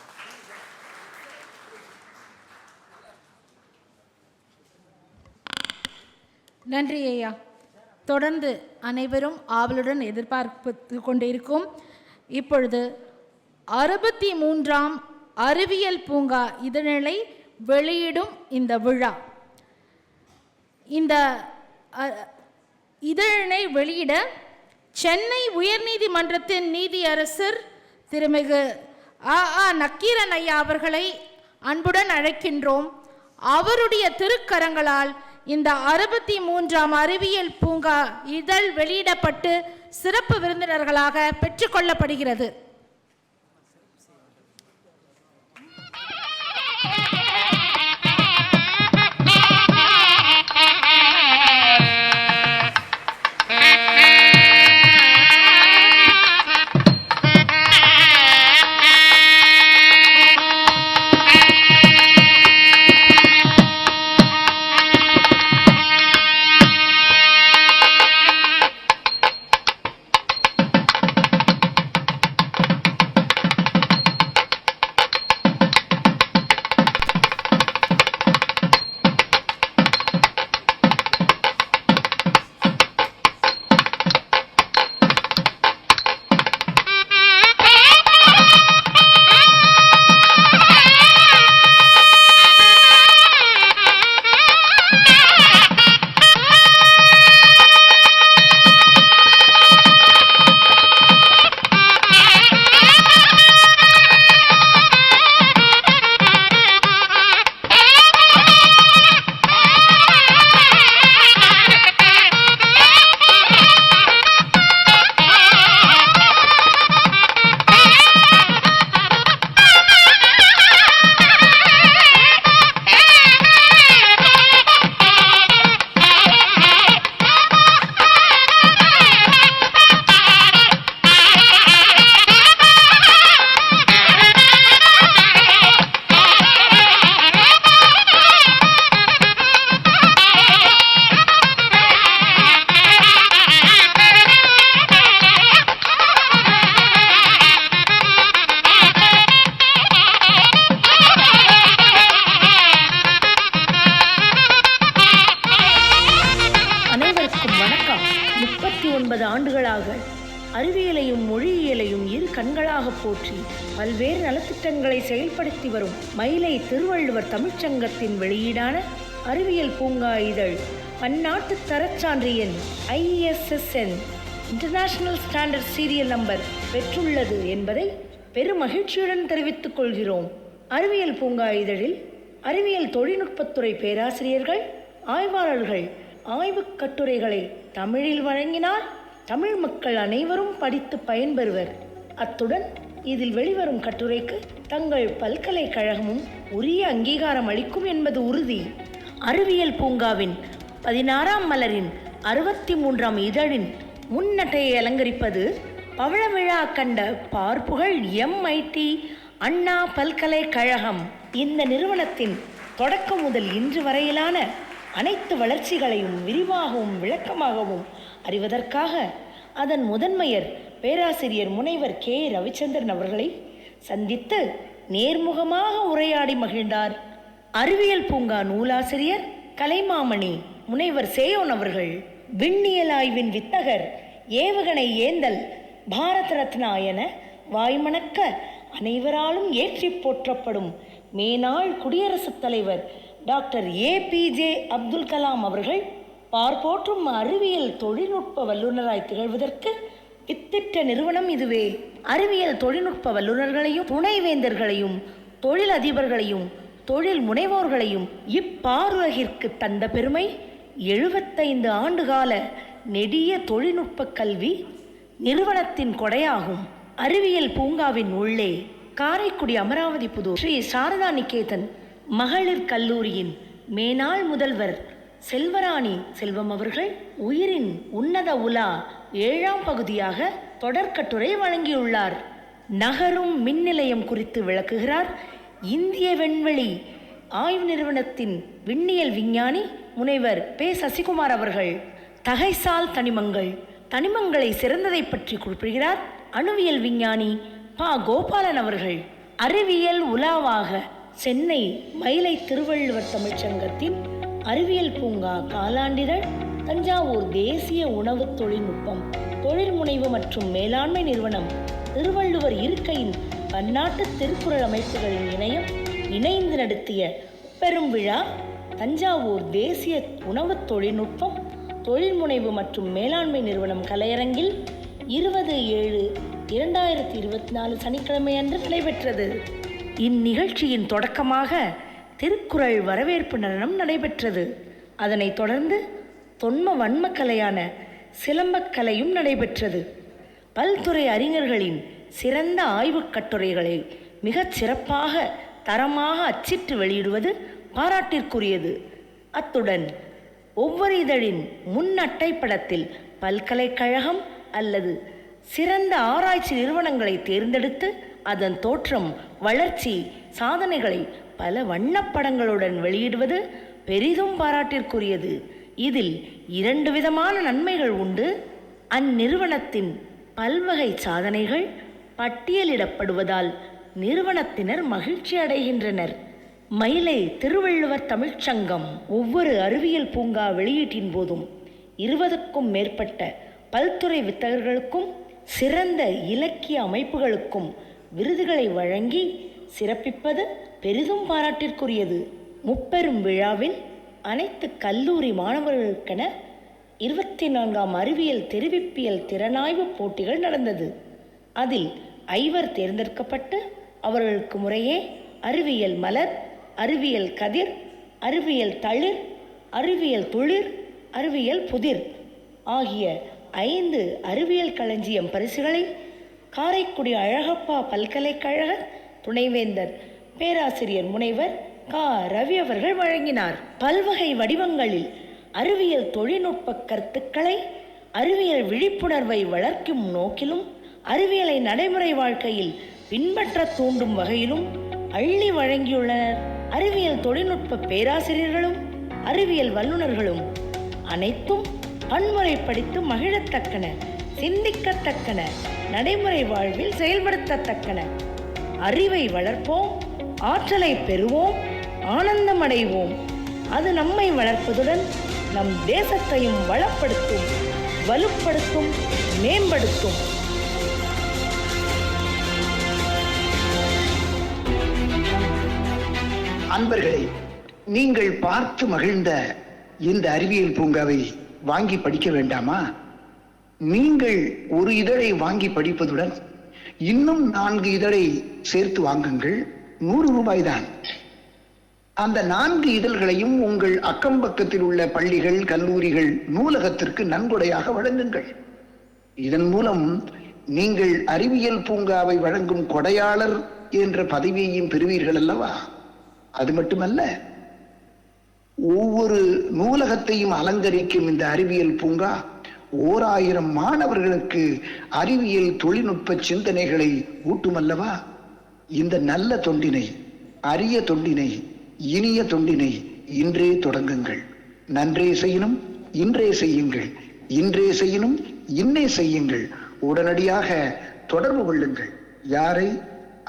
நன்றி ஐயா. தொடர்ந்து அனைவரும் ஆவலுடன் எதிர்பார்த்து கொண்டிருக்கும் இப்பொழுது 63ஆம் அறிவியல் பூங்கா இதழை வெளியிடும் இந்த விழா. இந்த இதழினை வெளியிட சென்னை உயர்நீதிமன்றத்தின் நீதியரசர் திருமிகு ஆ நக்கீரன் ஐயா அவர்களை அன்புடன் அழைக்கின்றோம். அவருடைய திருக்கரங்களால் இந்த 63ஆம் அறிவியல் பூங்கா இதழ் வெளியிடப்பட்டு சிறப்பு விருந்தினர்களாக பெற்றுக்கொள்ளப்படுகிறது. கண்களாக போற்றி பல்வேறு நலத்திட்டங்களை செயல்படுத்தி வரும் மயிலை திருவள்ளுவர் தமிழ்ச்சங்கத்தின் வெளியீடான அறிவியல் பூங்கா இதழ் பன்னாட்டு தரச்சான்று எண் ISSN international standard serial number பெற்றுள்ளது என்பதை பெருமகிழ்ச்சியுடன் தெரிவித்துக் கொள்கிறோம். அறிவியல் பூங்கா இதழில் அறிவியல் தொழில்நுட்பத்துறை பேராசிரியர்கள், ஆய்வாளர்கள் ஆய்வுக் கட்டுரைகளை தமிழில் வழங்கினால் தமிழ் மக்கள் அனைவரும் படித்து பயன்பெறுவர். அத்துடன் இதில் வெளிவரும் கட்டுரைக்கு தங்கள் பல்கலைக்கழகமும் உரிய அங்கீகாரம் அளிக்கும் என்பது உறுதி. அறிவியல் பூங்காவின் 16ஆம் மலரின் 63ஆம் இதழின் முன்னட்டையை அலங்கரிப்பது பவழ விழா கண்ட பார்ப்புகழ் MIT அண்ணா பல்கலைக்கழகம். இந்த நிறுவனத்தின் தொடக்கம் முதல் இன்று வரையிலான அனைத்து வளர்ச்சிகளையும் விரிவாகவும் விளக்கமாகவும் அறிவதற்காக அதன் முதன்மையர் பேராசிரியர் முனைவர் K. ரவிச்சந்திரன் அவர்களை சந்தித்து நேர்முகமாக உரையாடி மகிழ்ந்தார். அறிவியல் பூங்கா நூலாசிரியர் கலைமாமணி முனைவர் சேயோன் அவர்கள் விண்ணியல் ஆய்வின் வித்தகர், ஏவுகணை ஏந்தல், பாரத ரத்னா என வாய்மணக்க அனைவராலும் ஏற்றி போற்றப்படும் மேனாள் குடியரசுத் தலைவர் டாக்டர் APJ அப்துல் கலாம் அவர்கள் பார்ப்போற்றும் அறிவியல் தொழில்நுட்ப வல்லுநராய் திகழ்வதற்கு வித்திட்ட நிறுவனம் இதுவே. அறிவியல் தொழில்நுட்ப வல்லுநர்களையும் துணைவேந்தர்களையும் தொழில் அதிபர்களையும் தொழில் முனைவோர்களையும் இப்பாருலகிற்கு தந்த பெருமை 75 ஆண்டுகால நெடிய தொழில்நுட்ப கல்வி நிறுவனத்தின் கொடையாகும். அறிவியல் பூங்காவின் உள்ளே காரைக்குடி அமராவதி புதூர் ஸ்ரீ சாரதா நிகேதன் மகளிர் கல்லூரியின் மேனாள் முதல்வர் செல்வராணி செல்வம் அவர்கள் உயிரின் உன்னத உலா 7ஆம் பகுதியாக தொடர்கட்டுரை வழங்கியுள்ளார். நகரும் மின் நிலையம் குறித்து விளக்குகிறார் இந்திய விண்வெளி ஆய்வு நிறுவனத்தின் விண்ணியல் விஞ்ஞானி முனைவர் P. சசிகுமார் அவர்கள். தகைசால் தனிமங்களை சிறந்ததை பற்றி குறிப்பிடுகிறார் அணுவியல் விஞ்ஞானி ப. கோபாலன் அவர்கள். அறிவியல் உலாவாக சென்னை மயிலை திருவள்ளுவர் தமிழ்ச்சங்கத்தின் அறிவியல் பூங்கா காலாண்டிதழ், தஞ்சாவூர் தேசிய உணவு தொழில்நுட்பம் தொழில் முனைவு மற்றும் மேலாண்மை நிறுவனம், திருவள்ளுவர் இருக்கையின் பன்னாட்டு திருக்குறள் அமைப்புகளின் இணையம் இணைந்து நடத்திய பெரும் விழா தஞ்சாவூர் தேசிய உணவு தொழில்நுட்பம் தொழில் முனைவு மற்றும் மேலாண்மை நிறுவனம் கலையரங்கில் 20/7/2024 சனிக்கிழமை அன்று நடைபெற்றது. இந்நிகழ்ச்சியின் தொடக்கமாக திருக்குறள் வரவேற்பு நடனம் நடைபெற்றது. அதனைத் தொடர்ந்து தொன்ம வன்மக்கலையான சிலம்பக்கலையும் நடைபெற்றது. பல்துறை அறிஞர்களின் சிறந்த ஆய்வுக் கட்டுரைகளை மிகச் சிறப்பாக தரமாக அச்சிட்டு வெளியிடுவது பாராட்டிற்குரியது. அத்துடன் ஒவ்வொரு இதழின் முன் அட்டைப்படத்தில் பல்கலைக்கழகம் அல்லது சிறந்த ஆராய்ச்சி நிறுவனங்களை தேர்ந்தெடுத்து அதன் தோற்றம், வளர்ச்சி, சாதனைகளை பல வண்ணப்படங்களுடன் வெளியிடுவது பெரிதும் பாராட்டிற்குரியது. இதில் 2 விதமான நன்மைகள் உண்டு. அந்நிறுவனத்தின் பல்வகை சாதனைகள் பட்டியலிடப்படுவதால் நிறுவனத்தினர் மகிழ்ச்சி அடைகின்றனர். மயிலை திருவள்ளுவர் தமிழ்ச்சங்கம் ஒவ்வொரு அறிவியல் பூங்கா வெளியீட்டின் போதும் 20க்கும் மேற்பட்ட பல்துறை வித்தகர்களுக்கும் சிறந்த இலக்கிய அமைப்புகளுக்கும் விருதுகளை வழங்கி சிறப்பிப்பது பெரிதும் பாராட்டிற்குரியது. முப்பெரும் விழாவில் அனைத்து கல்லூரி மாணவர்களுக்கென 24ஆம் அறிவியல் தெரிவிப்பியல் திறனாய்வு போட்டிகள் நடந்தது. அதில் 5 தேர்ந்தெடுக்கப்பட்டு அவர்களுக்கு முறையே அறிவியல் மலர், அறிவியல் கதிர், அறிவியல் தளிர், அறிவியல் துளிர், அறிவியல் புதிர் ஆகிய 5 அறிவியல் களஞ்சியம் பரிசுகளை காரைக்குடி அழகப்பா பல்கலைக்கழக துணைவேந்தர் பேராசிரியர் முனைவர் க. ரவி அவர்கள் வழங்கினார். பல்வகை வடிவங்களில் அறிவியல் தொழில்நுட்ப கருத்துக்களை அறிவியல் விழிப்புணர்வை வளர்க்கும் நோக்கிலும் அறிவியலை நடைமுறை வாழ்க்கையில் பின்பற்ற தூண்டும் வகையிலும் அள்ளி வழங்கியுள்ளனர். அறிவியல் தொழில்நுட்ப பேராசிரியர்களும் அறிவியல் வல்லுநர்களும் அனைத்தும் பன்முறைப்படுத்தி மகிழத்தக்கன, சிந்திக்கத்தக்கன, நடைமுறை வாழ்வில் செயல்படுத்தத்தக்கன. அறிவை வளர்ப்போம், ஆற்றலை பெறுவோம், ஆனந்தமடைவோம். அது நம்மை வளர்ப்பதுடன் நம் தேசத்தையும் வளப்படுத்தும், வலுப்படுத்தும், மேம்படுத்தும். அன்பர்களே, நீங்கள் பார்த்து மகிழ்ந்த இந்த அறிவியல் பூங்காவை வாங்கி படிக்க வேண்டாமா? நீங்கள் ஒரு இதழை வாங்கி படிப்பதுடன் இன்னும் 4 இதழை சேர்த்து வாங்குங்கள். 100 ரூபாய் தான். அந்த 4 இதழ்களையும் உங்கள் அக்கம் பக்கத்தில் உள்ள பள்ளிகள், கல்லூரிகள், நூலகத்திற்கு நன்கொடையாக வழங்குங்கள். இதன் மூலம் நீங்கள் அறிவியல் பூங்காவை வழங்கும் கொடையாளர் என்ற பதவியையும் பெறுவீர்கள் அல்லவா? அது மட்டுமல்ல, ஒவ்வொரு நூலகத்தையும் அலங்கரிக்கும் இந்த அறிவியல் பூங்கா 1000 மாணவர்களுக்கு அறிவியல் தொழில்நுட்ப சிந்தனைகளை ஊட்டுமல்லவா? இந்த நல்ல தொண்டினை, அரிய தொண்டினை, இனிய தொண்டினை இன்றே தொடங்குங்கள். நன்றே செய்யணும், இன்றே செய்யுங்கள். இன்றே செய்யணும், இன்னே செய்யுங்கள். உடனடியாக தொடர்பு கொள்ளுங்கள். யாரை?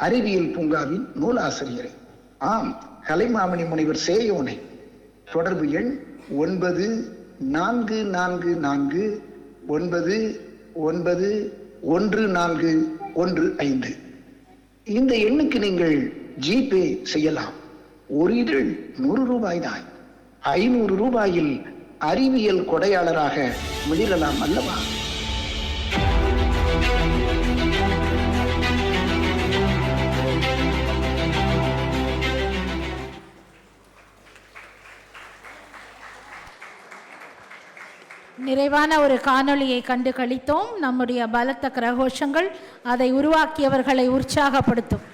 அறிவியல் பூங்காவின் நூலாசிரியரை. ஆம், கலைமாமணி முனைவர் சேயோனை. தொடர்பு எண் 9449914115. இந்த எண்ணுக்கு நீங்கள் ஜிபே செய்யலாம். ஒரு இதழ் 100 ரூபாய் தான். 500 ரூபாயில் அறிவியல் கொடையாளராக மிளிரலாம் அல்லவா? நிறைவான ஒரு காணொளியை கண்டு கழித்தோம். நம்முடைய பலத்த கரகோஷங்கள் அதை உருவாக்கியவர்களை உற்சாகப்படுத்தும்.